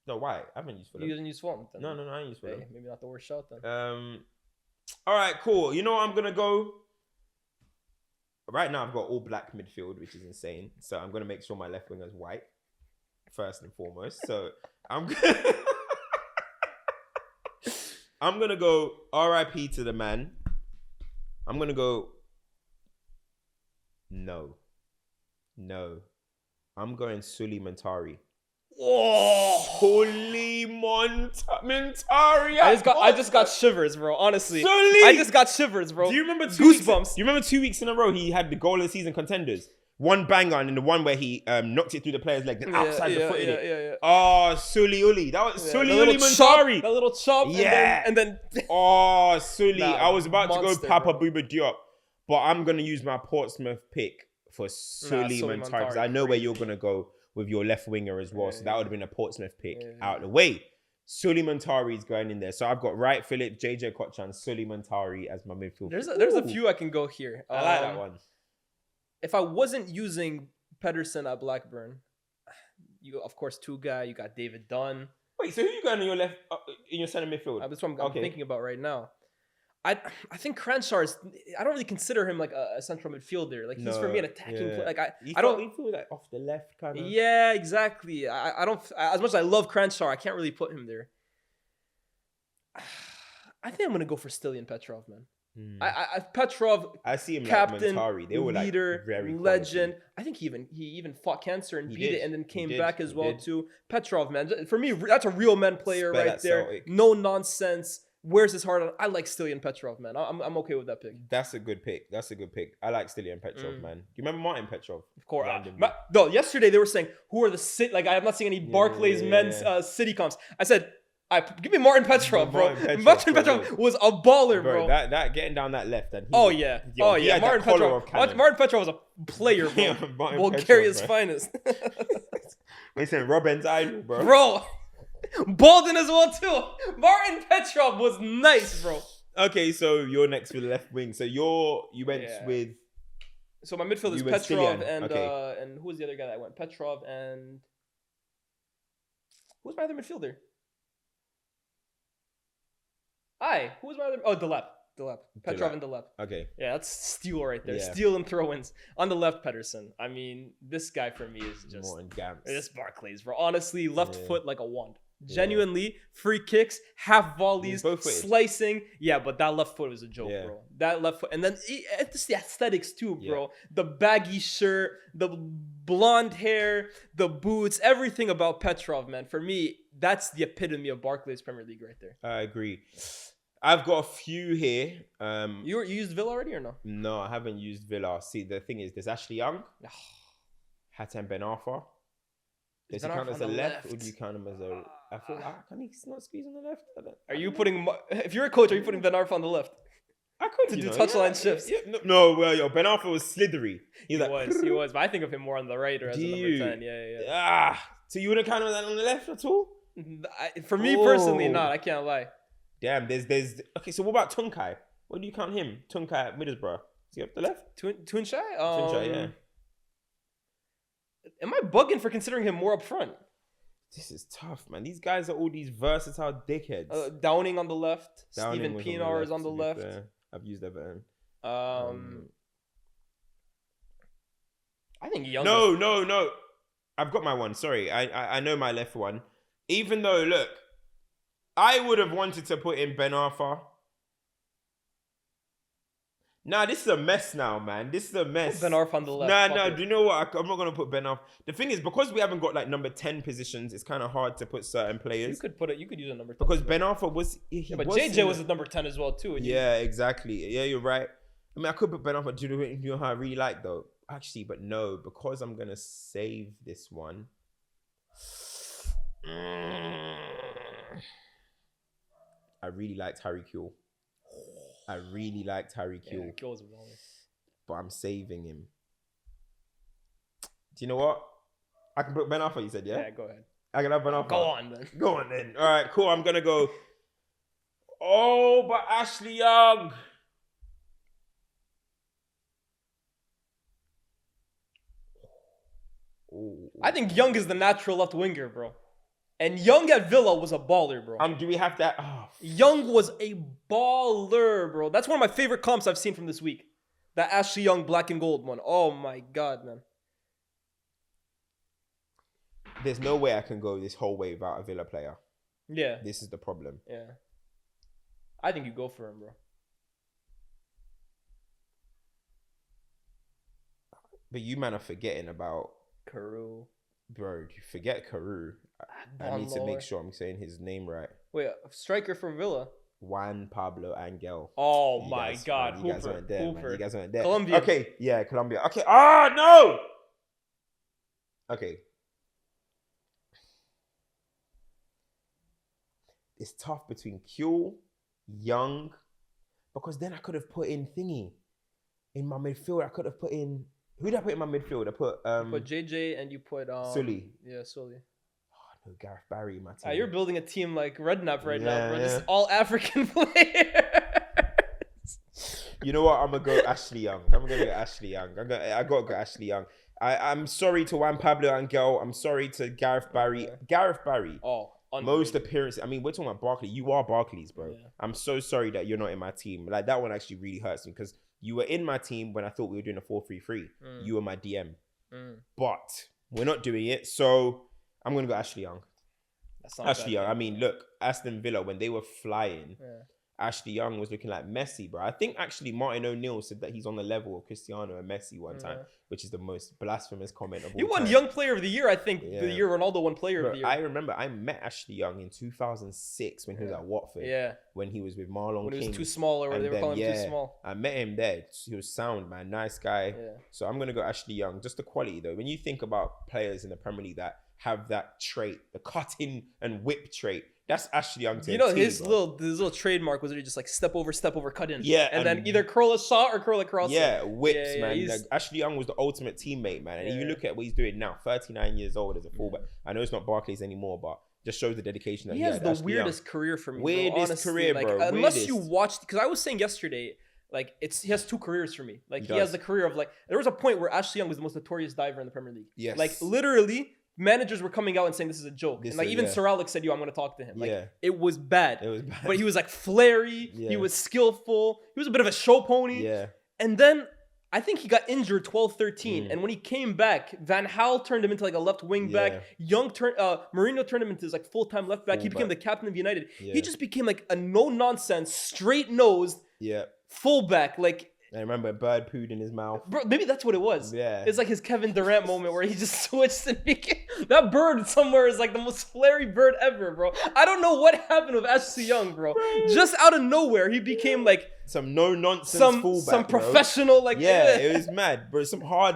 No, why? I haven't used Fulham. You didn't use Fulham then. No, I ain't used Fulham. Hey, maybe not the worst shot then. All right, cool. You know what I'm gonna go. Right now, I've got all black midfield, which is insane. So I'm gonna make sure my left winger is white, first and foremost. So I'm gonna go RIP to the man. I'm gonna go. No. I'm going Sully Montari. Oh, Sully Montari. I just got shivers, bro. Honestly, Sully. I just got shivers, bro. Do you remember goosebumps? You remember 2 weeks in a row he had the goal of the season contenders? One banger and the one where he knocked it through the player's leg, then outside the foot in it. Yeah. Oh, Sully Uli. That was Sully Uli Montari. That little chop. Yeah. And then oh, Sully. I was about to go Papa bro. Bouba Diop, but I'm going to use my Portsmouth pick for Sully Montari because I know where you're going to go with your left winger as well. So that would have been a Portsmouth pick out of the way. Sully Montari is going in there. So I've got Wright Phillips, JJ Kocha, and Sully Montari as my midfield. There's a few I can go here. I like that one. If I wasn't using Pedersen at Blackburn, you of course two guy. You got David Dunn. Wait, so who you got in your left in your centre midfield? That's what I'm thinking about right now. I think Crenshaw is. I don't really consider him like a central midfielder. Like he's for me an attacking player. Like I don't. He feels like off the left kind of. Yeah, exactly. I don't. As much as I love Crenshaw, I can't really put him there. I think I'm gonna go for Stilian Petrov, man. Petrov. I see him captain, like Montari. They were leader, like very legend. quality. I think he even fought cancer and beat it, and then came did. back as well too. Petrov, man, for me, that's a real man player right there. Celtic. No nonsense. Wears his heart on. I like Stilian Petrov, man. I'm okay with that pick. That's a good pick. I like Stilian Petrov, man. Do you remember Martin Petrov? Of course. No, yesterday they were saying who are the like I'm not seeing any Barclays men's city comps. I said, give me Martin Petrov, bro. Martin Petrov was a baller, bro. That getting down that left, and Martin Petrov was a player, bro. Bulgaria's finest. They said Robin's idol, bro. Bro. Bolden as well too. Martin Petrov was nice, bro. Okay, so you're next for the left wing. So you went with. So my midfield is Petrov and who was the other guy that went? Petrov and who's my other midfielder? Who was my other? Oh, Delep. Delap. Petrov and Delap. Okay. Yeah, that's steal right there. Yeah. Steal and throw-ins. On the left, Pedersen. I mean, this guy for me is just... More in Gams. This Barclays, bro. Honestly, left Yeah. foot like a wand. Genuinely, free kicks, half volleys, slicing. Yeah, but that left foot was a joke, bro. That left foot. And then it's the aesthetics too, bro. Yeah. The baggy shirt, the blonde hair, the boots, everything about Petrov, man. For me, that's the epitome of Barclays Premier League right there. I agree. I've got a few here. You used Villa already or no? No, I haven't used Villa. See, the thing is, there's Ashley Young, Hatem Ben Arfa. Does he count as a left, or do you count him as a... I feel can he not squeeze on the left? Are you putting... If you're a coach, are you putting Ben Arfa on the left? I could to do touchline shifts. Yeah, no, well, yo, Ben Arfa was slithery. He was. But I think of him more on the right or as a number 10. Yeah. So you wouldn't count him on the left at all? For me personally, not. I can't lie. Damn, there's... Okay, so what about Tunkai? What do you count him? Tunkai at Middlesbrough. Is he up the left? Tunchai? Tunchai, yeah. Am I bugging for considering him more up front? This is tough, man. These guys are all these versatile dickheads. Downing on the left. Downing Steven Pienaar is on the left. I've used Everton. I think Young. No. I've got my one. Sorry. I know my left one. Even though, look, I would have wanted to put in Ben Arfa. Nah, this is a mess now, man. This is a mess. Ben Arfa on the left. Nah. Do you know what? I'm not going to put Ben Arfa. The thing is, because we haven't got like number 10 positions, it's kind of hard to put certain players. You could use a number 10. Because Ben Arfa was... but JJ was a number 10 as well, too. Yeah, exactly. Yeah, you're right. I mean, I could put Ben Arfa. Do you know how I really like, though? Actually, but no. Because I'm going to save this one. I really liked Harry Kewell. Yeah, but I'm saving him. Do you know what? I can put Ben Arfa, you said, yeah? Yeah, go ahead. I can have Ben Arfa. Go on, then. All right, cool. I'm going to go. Oh, but Ashley Young. Ooh. I think Young is the natural left winger, bro. And Young at Villa was a baller, bro. Do we have that? Oh. Young was a baller, bro. That's one of my favorite comps I've seen from this week. That Ashley Young black and gold one. Oh my God, man. There's no way I can go this whole way without a Villa player. Yeah. This is the problem. Yeah. I think you go for him, bro. But you man are forgetting about Carew. Bro, you forget Carew. I need to make sure I'm saying his name right. Wait, a striker for Villa? Juan Pablo Angel. Oh my God. You guys weren't there, man. You guys weren't there. Colombia. Okay, yeah, Colombia. Okay. Ah, no! Okay. It's tough between Kewell, Young, because then I could have put in Thingy. In my midfield, I could have put in... Who did I put in my midfield? I put... you put JJ and you put... Sully. Yeah, Sully. Oh, no, Gareth Barry in my team. You're building a team like Redknapp right now, bro. Just all African players. You know what? I'm going to go Ashley Young. I got to go Ashley Young. I'm sorry to Juan Pablo Angel. I'm sorry to Gareth Barry. Yeah. Gareth Barry. Oh, most appearances. I mean, we're talking about Barclays. You are Barclays, bro. Yeah. I'm so sorry that you're not in my team. Like, that one actually really hurts me because you were in my team when I thought we were doing a 4-3-3. You were my DM. But we're not doing it. So I'm going to go Ashley Young. That's not Ashley Young. I mean, look, Aston Villa, when they were flying, Ashley Young was looking like Messi, bro. I think actually Martin O'Neill said that he's on the level of Cristiano and Messi one time, which is the most blasphemous comment of all time. He won Young Player of the Year, I think, the year Ronaldo won Player of the Year. I remember I met Ashley Young in 2006 when he was at Watford. Yeah. When he was with Marlon King. When he was too small, or they were calling him too small. I met him there. He was sound, man. Nice guy. Yeah. So I'm going to go Ashley Young. Just the quality, though. When you think about players in the Premier League that have that trait, the cutting and whip trait, that's Ashley Young. You know, his little trademark was just like step over, cut in. Yeah. And then either curl a shot or curl across. Yeah, whips, man. Like, Ashley Young was the ultimate teammate, man. And you look at what he's doing now, 39 years old as a fullback. I know it's not Barclays anymore, but just shows the dedication that he has. He has the weirdest career for me. Weirdest career, bro. Unless you watched, because I was saying yesterday, like he has two careers for me. Like he has the career of like, there was a point where Ashley Young was the most notorious diver in the Premier League. Yes. Like literally, managers were coming out and saying this is a joke. And like even Sir Alex said, yo, I'm going to talk to him. Like it was bad. But he was like flary. Yeah. He was skillful. He was a bit of a show pony. Yeah. And then I think he got injured 12-13. And when he came back, Van Gaal turned him into like a left wing back. Mourinho turned him into his like full-time left back. He became the captain of United. Yeah. He just became like a no-nonsense, straight-nosed fullback. Like, I remember a bird pooed in his mouth. Bro, maybe that's what it was. Yeah. It's like his Kevin Durant moment where he just switched and became... That bird somewhere is like the most flary bird ever, bro. I don't know what happened with Ashley Young, bro. Just out of nowhere, he became like... Some no-nonsense fullback, some professional, like... Yeah, it was mad, bro. Some hard...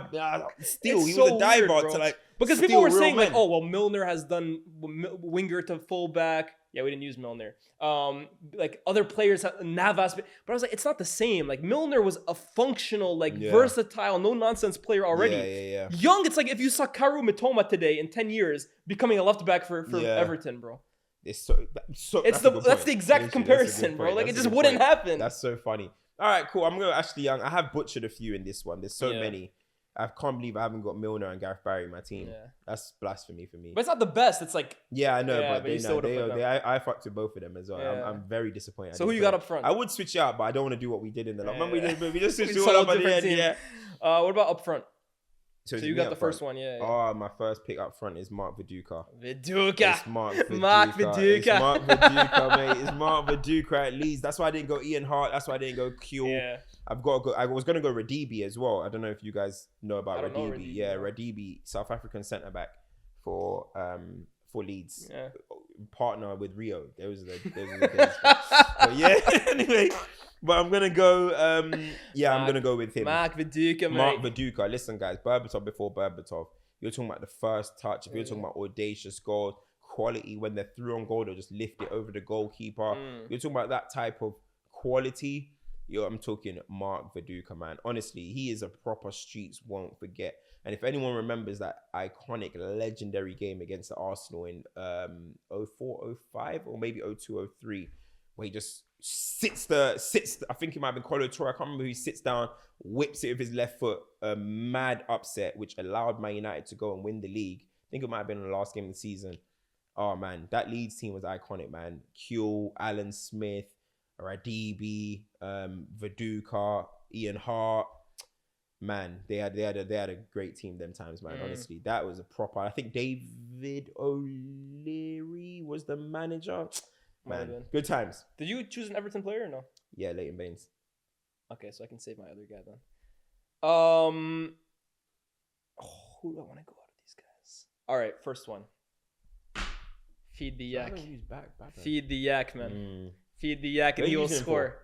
Still, he was a diver to like... Because people were saying like, oh, well, Milner has done winger to fullback. Yeah, we didn't use Milner. Like other players, Navas, but I was like, it's not the same. Like Milner was a functional, like versatile, no nonsense player already. Yeah. Young, it's like if you saw Karu Mitoma today in 10 years becoming a left back for Everton, bro. That's the exact comparison, bro. Like it just wouldn't happen. That's so funny. All right, cool. I'm going to Ashley Young. I have butchered a few in this one. There's so many. I can't believe I haven't got Milner and Gareth Barry in my team. Yeah. That's blasphemy for me. But it's not the best. It's like... Yeah, I know, but I fucked with both of them as well. Yeah. I'm very disappointed. So who you got up front? I would switch out, but I don't want to do what we did in the... Remember we just switched it all up at the end, yeah. What about up front? So you got the first one, Oh, my first pick up front is Mark Viduka. It's Mark Viduka. It's Mark Viduka, mate. It's Mark Viduka at Leeds. That's why I didn't go Ian Hart. That's why I didn't go Kuehl. Yeah. I've got to go. I was going to go Radibi as well. I don't know if you guys know about Radibi. Yeah, Radibi, South African centre-back for Leeds. Yeah. Partner with Rio. Those are the days. But yeah, anyway. But I'm going to go, I'm going to go with him. Mark Viduka, mate. Mark Viduka. Listen, guys, Berbatov before Berbatov. You're talking about the first touch. If you're talking about audacious goals, quality, when they're through on goal, they'll just lift it over the goalkeeper. You're talking about that type of quality. I'm talking Mark Viduka, man. Honestly, he is a proper streets won't forget. And if anyone remembers that iconic, legendary game against the Arsenal in 04, 05, or maybe 02, 03, where he just sits, I think it might have been Colo Touré, I can't remember who he sits down, whips it with his left foot, a mad upset, which allowed Man United to go and win the league. I think it might have been the last game of the season. Oh, man, that Leeds team was iconic, man. Kuehl, Alan Smith, Radibi, Viduka, Ian Hart. Man, they had a great team them times, man. Honestly, that was a proper... I think David O'Leary was the manager. Man, good times. Did you choose an Everton player or no? Yeah, Leighton Baines. Okay, so I can save my other guy then. Who do I want to go out of these guys? All right, first one. Feed the yak. Feed the yak, man. Feed the yak and he will score.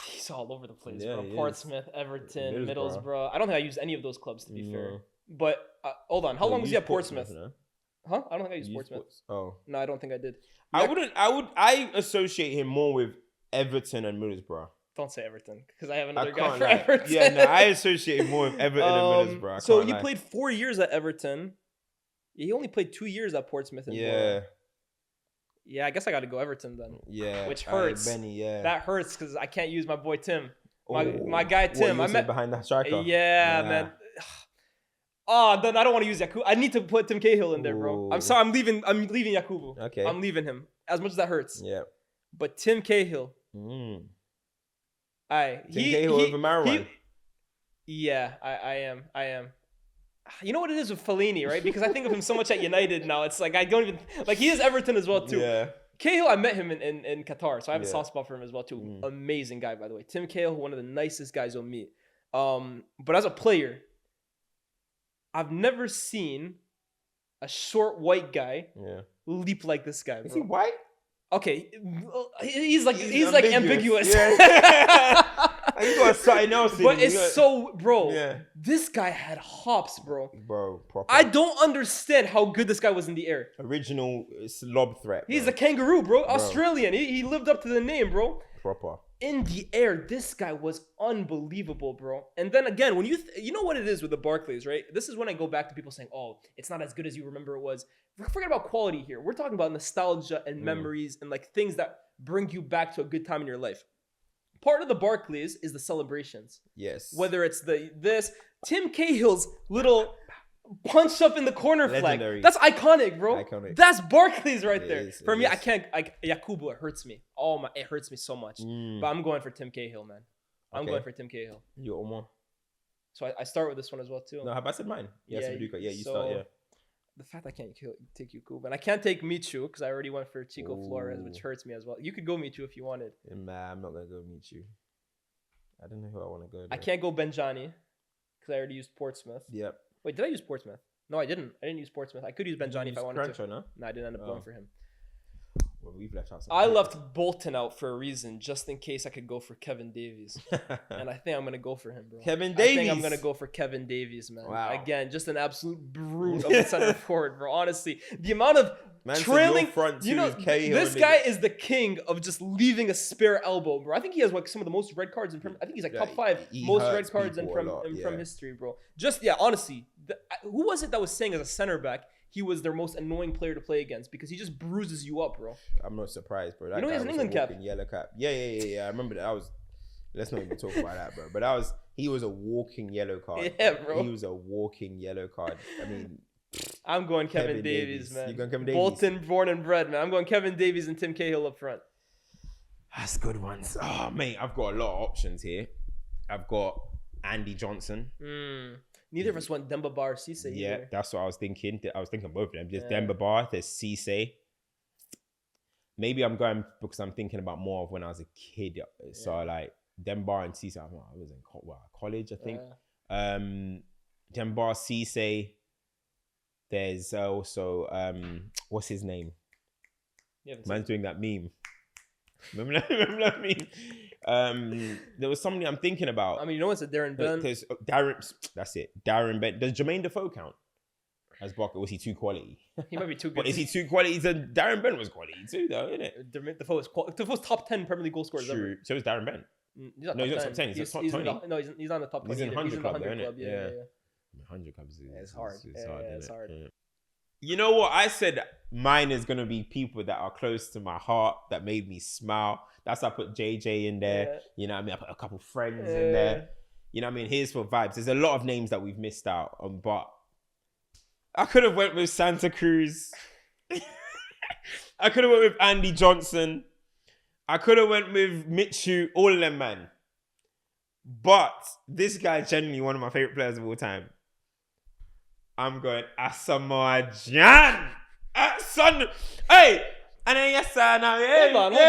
He's all over the place, bro. Portsmouth, Everton, Middlesbrough. I don't think I used any of those clubs, to be fair. But hold on. How long was he at Portsmouth? Huh? I don't think I used Portsmouth. No, I don't think I did. I associate him more with Everton and Middlesbrough. Don't say Everton, because I have another guy for Everton. Yeah, no, I associate him more with Everton and Middlesbrough. So he played 4 years at Everton. He only played 2 years at Portsmouth. Yeah, I guess I got to go Everton then. Yeah. Which hurts. Benny, yeah. That hurts because I can't use my boy Tim. My guy Tim. I met behind that striker. Yeah, man. Oh, then I don't want to use Yakubu. I need to put Tim Cahill in there, bro. I'm sorry. I'm leaving Yakubu. Okay. I'm leaving him. As much as that hurts. Yeah. But Tim Cahill. Tim Cahill over Marouane. Yeah, I am. You know what it is with Fellaini, right? Because I think of him so much at United now. It's like I don't even like he is Everton as well too. Yeah. Cahill, I met him in Qatar, so I have a soft spot for him as well too. Amazing guy, by the way. Tim Cahill, one of the nicest guys you'll meet. But as a player, I've never seen a short white guy leap like this guy. Bro. Is he white? Okay, he's ambiguous. Yeah. You got something else. But bro. Yeah. This guy had hops, bro. Bro, proper. I don't understand how good this guy was in the air. Original lob threat. Bro. He's a kangaroo, bro. Australian. He lived up to the name, bro. Proper. In the air, this guy was unbelievable, bro. And then again, when you know what it is with the Barclays, right? This is when I go back to people saying, "Oh, it's not as good as you remember it was." Forget about quality here. We're talking about nostalgia and memories and like things that bring you back to a good time in your life. Part of the Barclays is the celebrations. Yes. Whether it's Tim Cahill's little punch up in the corner Legendary. flag. That's iconic, bro. Iconic. That's Barclays right there. Is, for me, I can't. Yakubu, it hurts me. It hurts me so much. But I'm going for Tim Cahill, man. I'm going for Tim Cahill. You're Omar. So I start with this one as well too. No, have I said mine? Yeah, you start. Yeah. The fact I can't take Yakubu, and I can't take Michu because I already went for Chico Flores, which hurts me as well. You could go Michu if you wanted. Nah, I'm not gonna go Michu. I don't know who I want to go. I can't go Benjani because I already used Portsmouth. Yep. Wait, did I use Portsmouth? No, I didn't. I didn't use Portsmouth. I could use Benjani if I wanted to. No, I didn't end up going for him. Well, we've left out. I left Bolton out for a reason, just in case I could go for Kevin Davies, and I think I'm gonna go for him, bro. Kevin Davies. I think I'm gonna go for Kevin Davies, man. Wow. Again, just an absolute brute of a center forward, bro. Honestly, the amount of trailing front two this guy is the king of just leaving a spare elbow, bro. I think he has like some of the most red cards in Premier. I think he's like top 5 most red cards in from history, bro. Just honestly, who was it that was saying as a center back he was their most annoying player to play against because he just bruises you up, bro? I'm not surprised, bro. That you know he has an England cap. Yellow cap. Yeah. I remember that. Let's not even talk about that, bro. But he was a walking yellow card. Yeah, bro. He was a walking yellow card. I mean, I'm going Kevin Davies, man. You're going Kevin Davies? Bolton, born and bred, man. I'm going Kevin Davies and Tim Cahill up front. That's good ones. Oh, mate, I've got a lot of options here. I've got Andy Johnson. Neither of us went Demba Ba or Cisse. Yeah, either. that's what I was thinking. I was thinking both of them. There's Demba Ba, there's Cisse. Maybe I'm going because I'm thinking about more of when I was a kid. So like Demba Ba and Cisse, I was in college, I think. Demba Ba, Cisse. There's also what's his name? Man's doing that meme. Remember that meme? There was somebody I'm thinking about. I mean, you know what's a Darren Ben? There's Darren. That's it. Darren Ben. Does Jermaine Defoe count as Barclays? Was he too quality? He might be too good. But is he too quality? Darren Ben was quality too, though, isn't it? Jermaine Defoe's top 10 Premier League goal scorers ever. So is Darren Ben. He's not top 10. He's top 20. He's on the top 20. He's in 100 club, Yeah. 100 clubs. It's hard. It's hard. Yeah. You know what? I said mine is going to be people that are close to my heart that made me smile. That's why I put JJ in there. Yeah. You know what I mean? I put a couple friends in there. You know what I mean? Here's for vibes. There's a lot of names that we've missed out on, but I could have went with Santa Cruz. I could have went with Andy Johnson. I could have went with Michu, all of them, man. But this guy is genuinely one of my favorite players of all time. I'm going Asamoah Gyan. Hey! And then yes, sir, now. Hold on.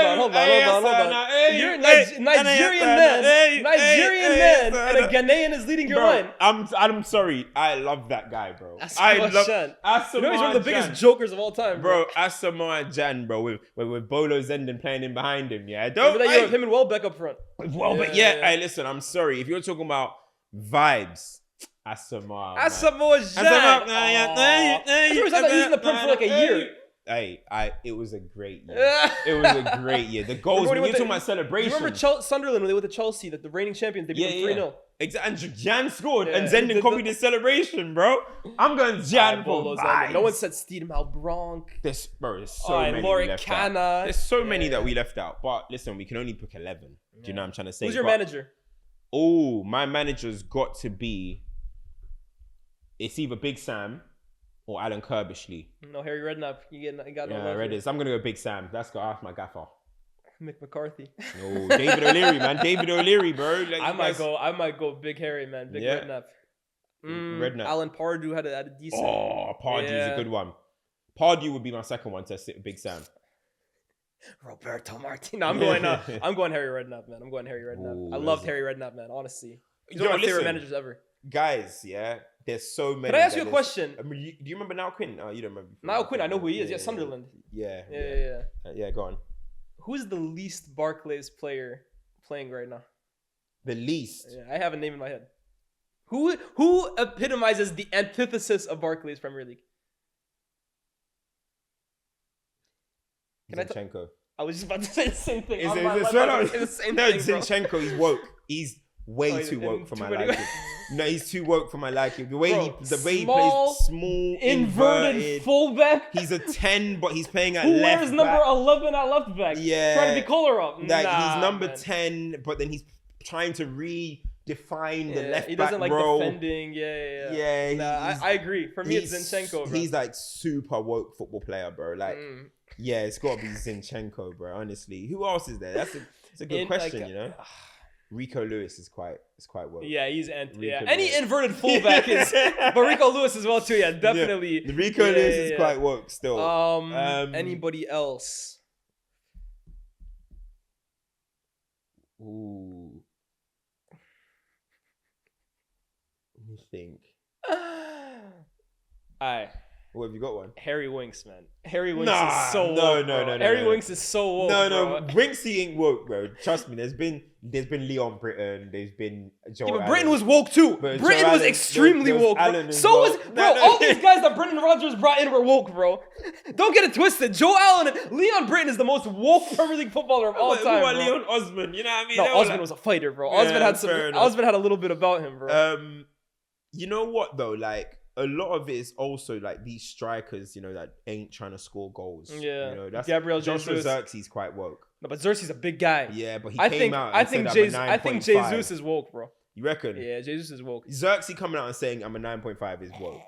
You're a Nigerian man, and a Ghanaian is leading your line. I'm sorry. I love that guy, bro. I love Asamoah. You know he's one of the biggest jokers of all time, bro. Asamoah Gyan, bro, with Bolo Zenden playing in behind him. Yeah, remember that year with him and Welbeck up front. Welbeck, Hey, listen, I'm sorry. If you're talking about vibes, Asamoah Gyan. He was in the Prem for like a year. Hey, it was a great year. It was a great year. The goals, when you're talking about celebration. You remember Sunderland when they went to Chelsea, the reigning champions, they beat them 3-0. Exactly. And Gyan scored, and Zenden copied the celebration, bro. I'm going Gyan for vibes. No one said Steed Malbronk. There's so many we left out. There's so many that we left out. But listen, we can only pick 11. Do you know what I'm trying to say? Who's your manager? Oh, my manager's got to be... It's either Big Sam or Alan Kirbishley. No, Harry Redknapp. You got no love. Redis. I'm going to go Big Sam. That's got off my gaffer. Mick McCarthy. No, David O'Leary, man. David O'Leary, bro. Like, I might go Big Harry, man. Big Redknapp. Redknapp. Alan Pardew had a decent. Oh, Pardew's a good one. Pardew would be my second one to sit with Big Sam. Roberto Martinez. I'm going Harry Redknapp, man. I'm going Harry Redknapp. Ooh, I loved Harry Redknapp, man. Honestly, he's one of my favorite managers ever. Guys, there's so many. Can I ask you a question? Do you remember Niall Quinn? Oh, you don't remember. Niall Quinn, I know who he is. Yeah, Sunderland. Yeah, go on. Who's the least Barclays player playing right now? The least? Yeah, I have a name in my head. Who epitomizes the antithesis of Barclays Premier League? Zinchenko. I was just about to say the same thing. Zinchenko, he's woke. He's way too woke for my liking. No, he's too woke for my liking. The way he plays small, inverted fullback. He's a 10, but he's playing at left back. Who wears number 11 at left back? Yeah. Trying to be Kolarov. He's number 10, but then he's trying to define the left back role. He doesn't like defending. Yeah. Nah, I agree. For me, it's Zinchenko, bro. He's like super woke football player, bro. Like, yeah, it's got to be Zinchenko, bro. Honestly, who else is there? That's a good question, like, you know. Rico Lewis is quite woke. Yeah, he's any inverted fullback is, but Rico Lewis as well too. Yeah, definitely. Yeah. Rico Lewis is quite woke still. Anybody else? Ooh. Let me think. Aye. What, have you got one? Harry Winks, man. Harry Winks is so woke. No. Harry Winks is so woke. No. Winksy ain't woke, bro. Trust me. There's been Leon Britton. There's been Joe. But Britton was woke too. Britton was extremely woke. So was all these guys that Brendan Rodgers brought in were woke, bro. Don't get it twisted. Joe Allen, Leon Britton is the most woke Premier League footballer of all time. What about Leon Osman? You know what I mean? No, Osman was a fighter, bro. Osman had a little bit about him, bro. You know what though? Like, a lot of it is also like these strikers, you know, that ain't trying to score goals. Yeah, you know, that's Gabriel Joshua Jesus. Xerxes quite woke. No, but Xerxes is a big guy. Yeah, but I think Jesus is woke, bro. You reckon? Yeah, Jesus is woke. Xerxes coming out and saying I'm a 9.5 is woke.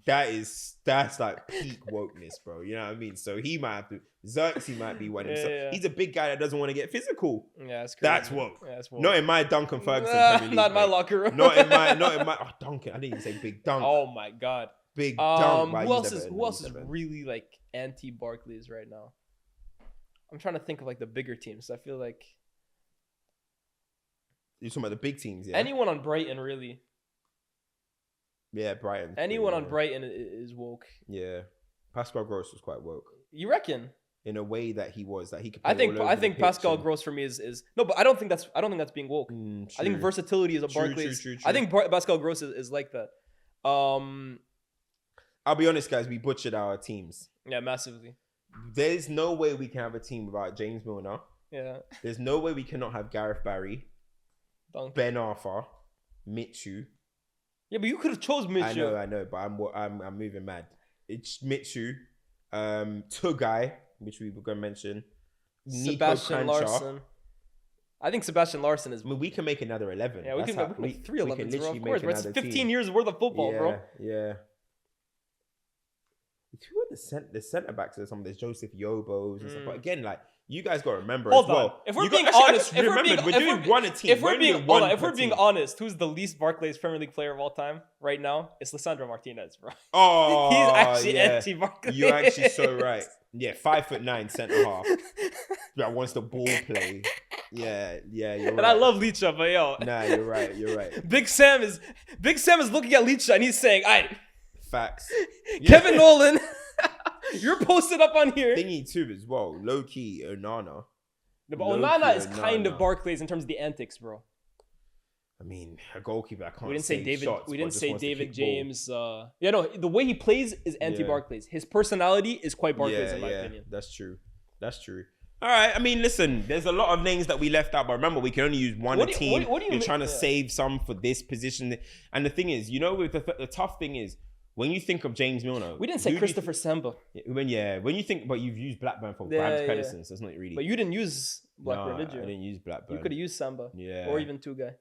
That's like peak wokeness, bro. You know what I mean? So he might have to. Xerxes might be one himself. Yeah. He's a big guy that doesn't want to get physical. Yeah, that's crazy. That's woke. Yeah, that's woke. Not in my Duncan Ferguson. Not in my locker room. Not in my. Oh, Duncan. I didn't even say big dunk. Oh my god. Big dunk. Who else is really like anti Barclays right now? I'm trying to think of like the bigger teams. I feel like you're talking about the big teams, yeah. Anyone on Brighton, really. Yeah, Brighton. Anyone on Brighton is woke. Yeah, Pascal Gross was quite woke. You reckon? In a way that he could. I think Pascal Gross for me is no, but I don't think that's being woke. I think versatility is a Barclays. True. I think Pascal Gross is like that. I'll be honest, guys. We butchered our teams. Yeah, massively. There's no way we can have a team without James Milner. Yeah. There's no way we cannot have Gareth Barry, Ben Arthur, Mitchell. Yeah, but you could have chose Mitchell. I know, but I'm moving mad. It's Mitchell, Tugai, which we were going to mention, Sebastian Larsson. I think Sebastian Larsson is. I mean, we can make another 11. Yeah, we can make 3 11s, bro. Of course, but it's 15 years worth of football, bro. Yeah. Who are the centerbacks or something? There's Joseph Yobos and stuff. But again, like, you guys got to remember as well. If we're being honest, we're doing one a team. If we're being honest, who's the least Barclays Premier League player of all time right now? It's Lisandro Martinez, bro. Oh, he's actually anti-Barclays. You're actually so right. Yeah, 5'9" centre half that wants the ball play. Yeah, you're right. And I love Licha, but yo. Nah, you're right. Big Sam is looking at Licha and he's saying, facts. Kevin Nolan, you're posted up on here. Thingy too as well. Low key, Onana. But Onana is kind of Barclays in terms of the antics, bro. I mean, a goalkeeper. I can't. We didn't say David. Shots, we didn't say David James. The way he plays is anti-Barclays. His personality is quite Barclays in my opinion. That's true. All right. I mean, listen. There's a lot of names that we left out, but remember, we can only use one a team. You're trying to save some for this position, and the thing is, with the tough thing is. When you think of James Milner, we didn't say Christopher Samba. When you think, but you've used Blackburn for Graham's Pedersen, so it's not really. But you didn't use Blackburn, did you? I didn't use Blackburn. You could have used Samba, or even Tugai.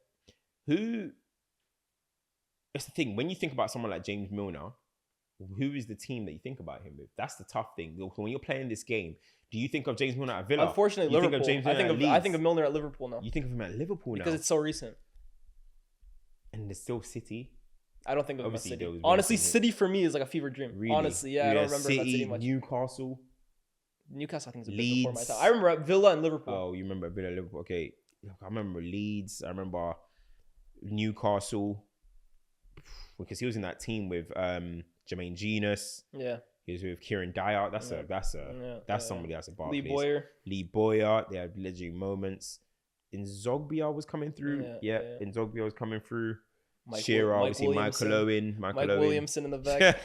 That's the thing. When you think about someone like James Milner, who is the team that you think about him with? That's the tough thing. When you're playing this game, do you think of James Milner at Villa? Unfortunately, Liverpool. I think of Milner at Liverpool now. You think of him at Liverpool now because it's so recent. And there's still City. I don't think of him as City. Honestly, City for me is like a fever dream. Really? Honestly, I don't remember City much. Newcastle, I think is a bit before my time. I remember at Villa and Liverpool. Oh, you remember Villa and Liverpool? Okay, I remember Leeds. I remember Newcastle because he was in that team with Jermaine Genius. Yeah, he was with Kieran Dyer. That's somebody that's a Barclays. Lee Boyer. They had legendary moments. Nzogbia was coming through. Nzogbia was coming through. Shearer, obviously, Michael Owen. Mike Williamson in the back.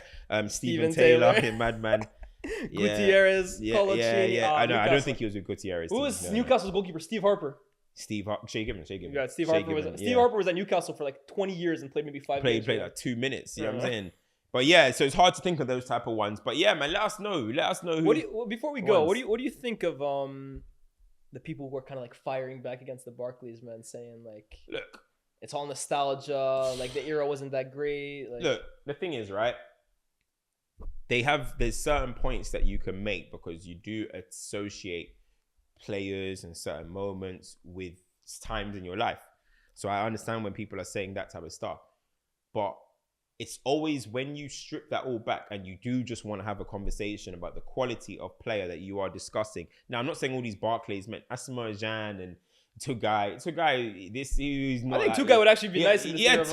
Stephen Taylor in Madman. Gutierrez, Colaccini. I know. I don't think he was with Gutierrez. Who was Newcastle's goalkeeper? Steve Harper. Shea Given. Yeah, Steve Harper was at Newcastle for like 20 years and played maybe 5 minutes. Played like 2 minutes. You know what I'm saying? But yeah, so it's hard to think of those type of ones. But yeah, man, let us know. Who, before we go, what do you think of the people who are kind of like firing back against the Barclays men, saying like, look. it's all nostalgia. Like the era wasn't that great. Like, look, the thing is, right? There's certain points that you can make because you do associate players and certain moments with times in your life. So I understand when people are saying that type of stuff, but it's always when you strip that all back and you do just want to have a conversation about the quality of player that you are discussing. Now, I'm not saying all these BarclaysMen, Asamoah Gyan and Tugai, he's not. I think Tugai would actually be nice in this era.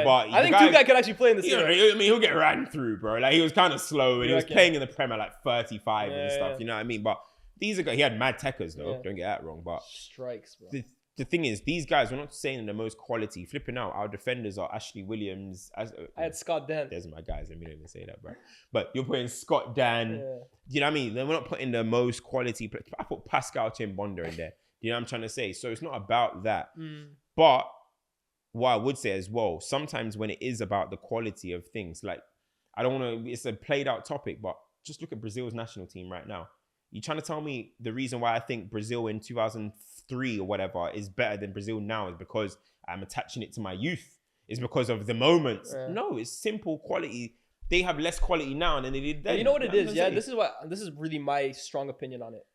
But I think Tugai could actually play in this era. I mean, he'll get ran through, bro. Like, he was kind of slow and he was playing in the Premier like 35 and stuff. You know what I mean? But these are guys, he had mad techers though. Don't get that wrong. But strikes, bro. The thing is, these guys, we're not saying the most quality. Flipping out, our defenders are Ashley Williams. I had Scott Dan. There's my guys. Let me not even say that, bro. But you're putting Scott Dan. You know what I mean? Then we're not putting the most quality. I put Pascal Chimbonda in there. You know what I'm trying to say? So it's not about that. But what I would say as well, sometimes when it is about the quality of things, like, I don't want to, it's a played out topic, but just look at Brazil's national team right now. You trying to tell me the reason why I think Brazil in 2003 or whatever is better than Brazil now is because I'm attaching it to my youth? Is because of the moments? No, it's simple quality. They have less quality now than they did then. You know what it is? Yeah, this is really my strong opinion on it.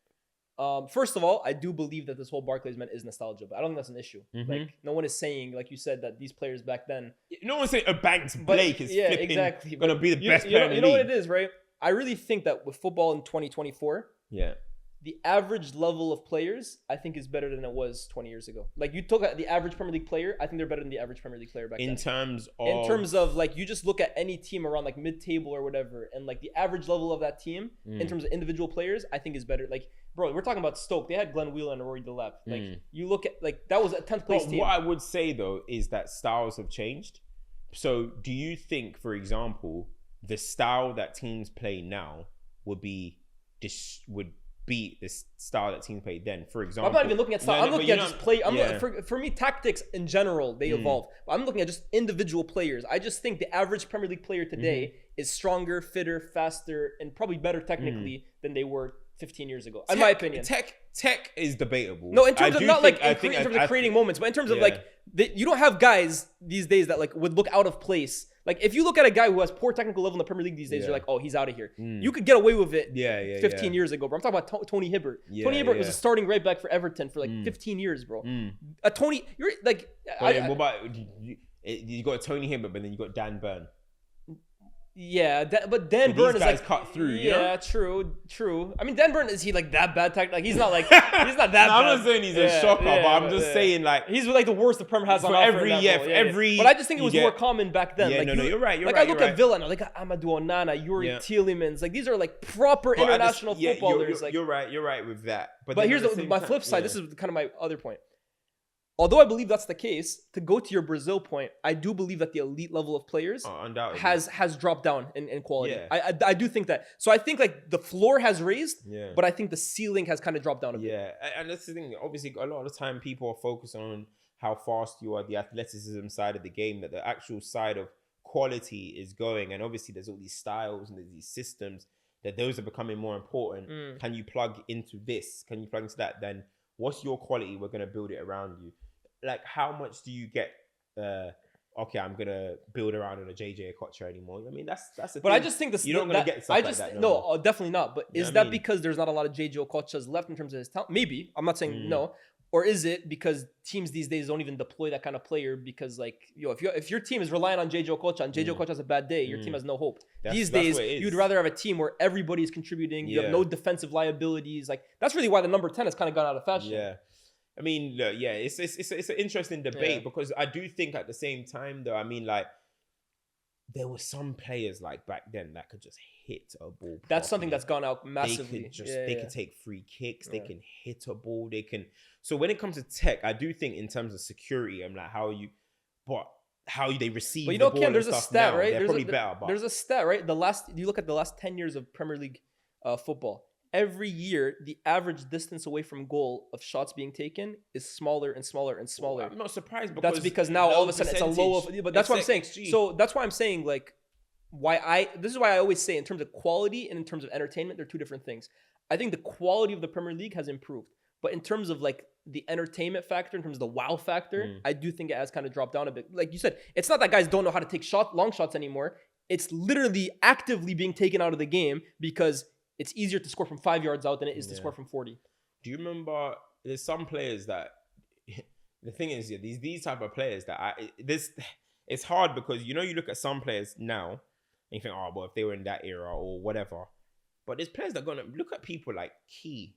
First of all, I do believe that this whole BarclaysMen is nostalgia, but I don't think that's an issue. Like, no one is saying, like you said, that these players back then. No one's saying Banks Blake is exactly going to be the best player in the league. You know what it is, right? I really think that with football in 2024, the average level of players, I think, is better than it was 20 years ago. Like, you took the average Premier League player, I think they're better than the average Premier League player back then. In terms of, like, you just look at any team around, like, mid-table or whatever, and, like, the average level of that team, in terms of individual players, I think is better. Like, bro, we're talking about Stoke. They had Glenn Wheeler and Rory Delap. Like, you look at, like, that was a 10th place team. What I would say, though, is that styles have changed. So, do you think, for example, the style that teams play now would beat the style that teams played then? For example, I'm not even looking at style. I'm looking at just play. For me, tactics in general, they evolve. But I'm looking at just individual players. I just think the average Premier League player today is stronger, fitter, faster, and probably better technically than they were 15 years ago. In my opinion, tech is debatable. No, in terms of not like in terms of creating moments, but in terms of like you don't have guys these days that like would look out of place. Like, if you look at a guy who has poor technical level in the Premier League these days, you're like, oh, he's out of here. You could get away with it 15 years ago, bro. I'm talking about Tony Hibbert. Tony Hibbert was a starting right back for Everton for like 15 years, bro. Tony, you're like... what about... You got Tony Hibbert, but then you got Dan Burn. Yeah, but Dan Burn is like cut through. Yeah, true. I mean, Dan Burn, is he like that bad tech? Like, he's not like he's not that bad. I'm not saying he's a shocker, but I'm just saying like he's like the worst the Prem has on offer. Every. But I just think it was more common back then. Yeah, like, you're right. I look at Villa and I look at Amadou Onana, Yuri Tielemans. Like, these are like proper international footballers. You're right with that. But here's my flip side. This is kind of my other point. Although I believe that's the case, to go to your Brazil point, I do believe that the elite level of players has dropped down in quality. Yeah. I do think that. So I think like the floor has raised, but I think the ceiling has kind of dropped down a bit. Yeah, and that's the thing. Obviously, a lot of the time people are focused on how fast you are, the athleticism side of the game, that the actual side of quality is going. And obviously there's all these styles and there's these systems that those are becoming more important. Can you plug into this? Can you plug into that? Then what's your quality? We're going to build it around you. Like, how much do you get? Okay, I'm gonna build around on a JJ Okocha anymore. I mean, that's the. But thing. I just think you're not gonna get stuff like that. No, definitely not. But is that because there's not a lot of JJ Okochas left in terms of his talent? Maybe. I'm not saying no. Or is it because teams these days don't even deploy that kind of player because, like, if your team is relying on JJ Okocha and JJ Okocha has a bad day, your team has no hope. These days, you'd rather have a team where everybody is contributing. You have no defensive liabilities. Like, that's really why the number 10 has kind of gone out of fashion. Yeah. I mean, look, it's an interesting debate because I do think at the same time, though, I mean, like, there were some players like back then that could just hit a ball. That's something that's gone out massively. They can take free kicks. They can hit a ball. They can. So when it comes to tech, I do think in terms of security, I'm like, how they receive. But you know, the ball Ken, there's a stat, now, right? They're probably better. But there's a stat, right? You look at the last 10 years of Premier League football. Every year, the average distance away from goal of shots being taken is smaller and smaller and smaller. Well, I'm not surprised because that's because now all of a sudden it's a low of. But that's what I'm saying. XG. So that's why I'm saying, like, this is why I always say in terms of quality and in terms of entertainment, they're two different things. I think the quality of the Premier League has improved, But in terms of like the entertainment factor, in terms of the wow factor, I do think it has kind of dropped down a bit. Like you said, it's not that guys don't know how to take long shots anymore. It's literally actively being taken out of the game because it's easier to score from 5 yards out than it is to score from 40. Do you remember there's some players that the thing is, these type of players that it's hard because you look at some players now and you think, oh, well, if they were in that era or whatever. But there's players that are gonna look at people like Key.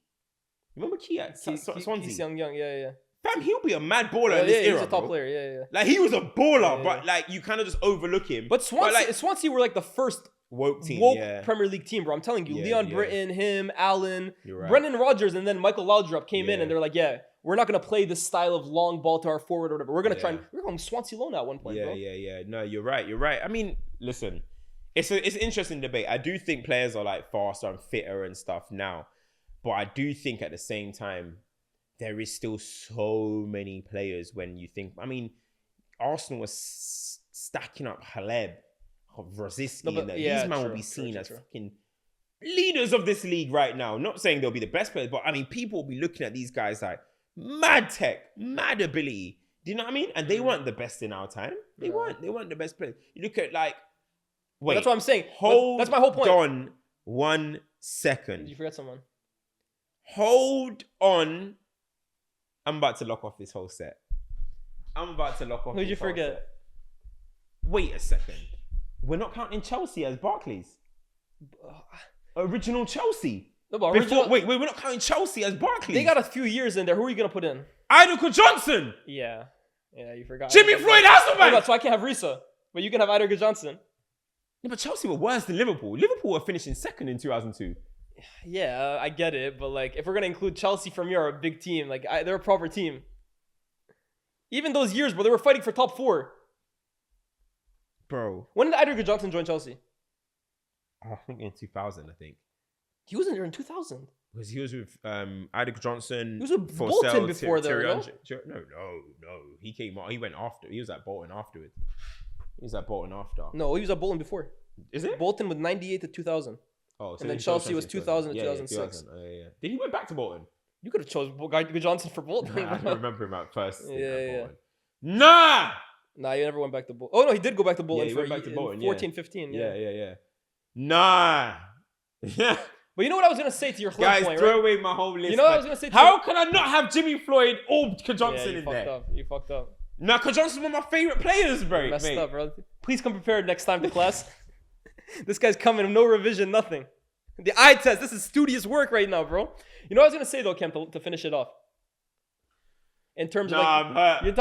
Remember Key at Swansea? Young, yeah. Fam, he'll be a mad baller in this era. He's a top player, yeah. Like he was a baller, but like you kind of just overlook him. But Swansea were like the first woke Premier League team, bro. I'm telling you, Leon Britton, him, Allen, Brendan Rodgers, and then Michael Laudrup came in, and they're like, we're not gonna play this style of long ball to our forward or whatever. We're gonna try and we're going Swansea loan at one point, bro. Yeah. No, you're right. I mean, listen, it's an interesting debate. I do think players are like faster and fitter and stuff now, but I do think at the same time there is still so many players when you think. I mean, Arsenal was stacking up Haleb, Rosicky, and these men will be seen as fucking leaders of this league right now. Not saying they'll be the best players, but I mean, people will be looking at these guys like mad tech, mad ability. Do you know what I mean? And they weren't the best in our time. They weren't the best players. You look at like, wait, that's what I'm saying. That's my whole point. Hold on 1 second. Did you forget someone? Hold on. I'm about to lock off this whole set. Who'd you forget? Wait a second. We're not counting Chelsea as Barclays. Original Chelsea. No, but wait, we're not counting Chelsea as Barclays. They got a few years in there. Who are you gonna put in? Idle Johnson. Yeah, you forgot. Jimmy Floyd Hasselbank. So I can't have Risa, but you can have Idle Johnson. Yeah, but Chelsea were worse than Liverpool. Liverpool were finishing second in 2002. Yeah, I get it, but like if we're gonna include Chelsea from here, a big team, like they're a proper team. Even those years, bro, they were fighting for top 4. Bro, when did Idle Johnson join Chelsea? I think in 2000. I think he wasn't there in 2000. Because he was with Idle Johnson. He was with Bolton before there. No, he came. He went after. He was at Bolton afterwards. No, he was at Bolton before. Is it? Bolton with 98 to 2000. Oh, so and then Chelsea was 2000 to 2006. Yeah. Did he went back to Bolton? You could have chose Idle Johnson for Bolton. Nah, I remember him at first. Yeah. Nah, he never went back to Bolton. Oh no, he did go back to Bolton. Yeah, he went back to Bolton. 14, 15. Yeah. Nah. Yeah. But you know what I was gonna say to your guys, point, throw right? away my whole list. You know what I was gonna say? How can I not have Jimmy Floyd or Johnson in there? You fucked up. Nah, Johnson's one of my favorite players, bro. You messed up, bro. Please come prepared next time to class. This guy's coming, no revision, nothing. The eye test. This is studious work right now, bro. You know what I was gonna say though, Cam, to finish it off. In terms of I'm hurt. In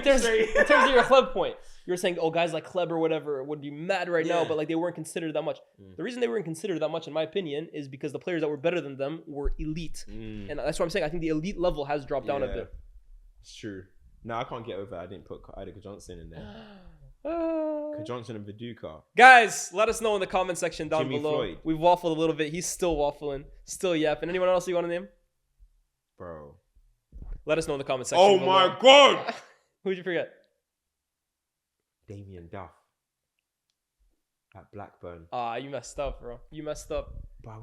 terms of your club point, you were saying, guys like Kleb or whatever would be mad right now, but like they weren't considered that much. The reason they weren't considered that much, in my opinion, is because the players that were better than them were elite, and that's what I'm saying. I think the elite level has dropped down a bit. It's true. No, I can't get over it. I didn't put Idle Johnson in there. Johnson and Viduka. Guys, let us know in the comment section down Jimmy below. Floyd. We've waffled a little bit. He's still waffling, still yapping. Anyone else you want to name? Bro. Let us know in the comment section. Oh my God. Who'd you forget? Damien Duff. At Blackburn. You messed up, bro. You messed up.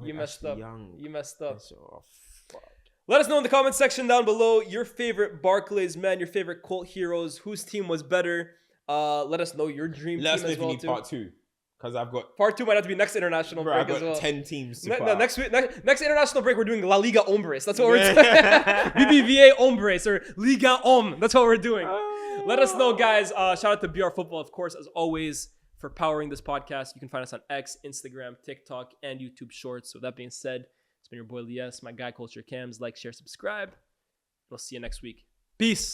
You messed up. You messed up. Oh, fuck. Let us know in the comment section down below your favorite Barclays men, your favorite cult heroes, whose team was better. Let us know your dream team as well. Let us know if you need part 2. Because I've got... Part 2 might have to be next international break as well. I've got 10 teams to next international break, we're doing La Liga Hombres. That's what we're doing. BBVA Hombres or Liga That's what we're doing. Let us know, guys. Shout out to BR Football, of course, as always, for powering this podcast. You can find us on X, Instagram, TikTok, and YouTube Shorts. So with that being said, it's been your boy Lyés, my guy CultureCams. Like, share, subscribe. We'll see you next week. Peace.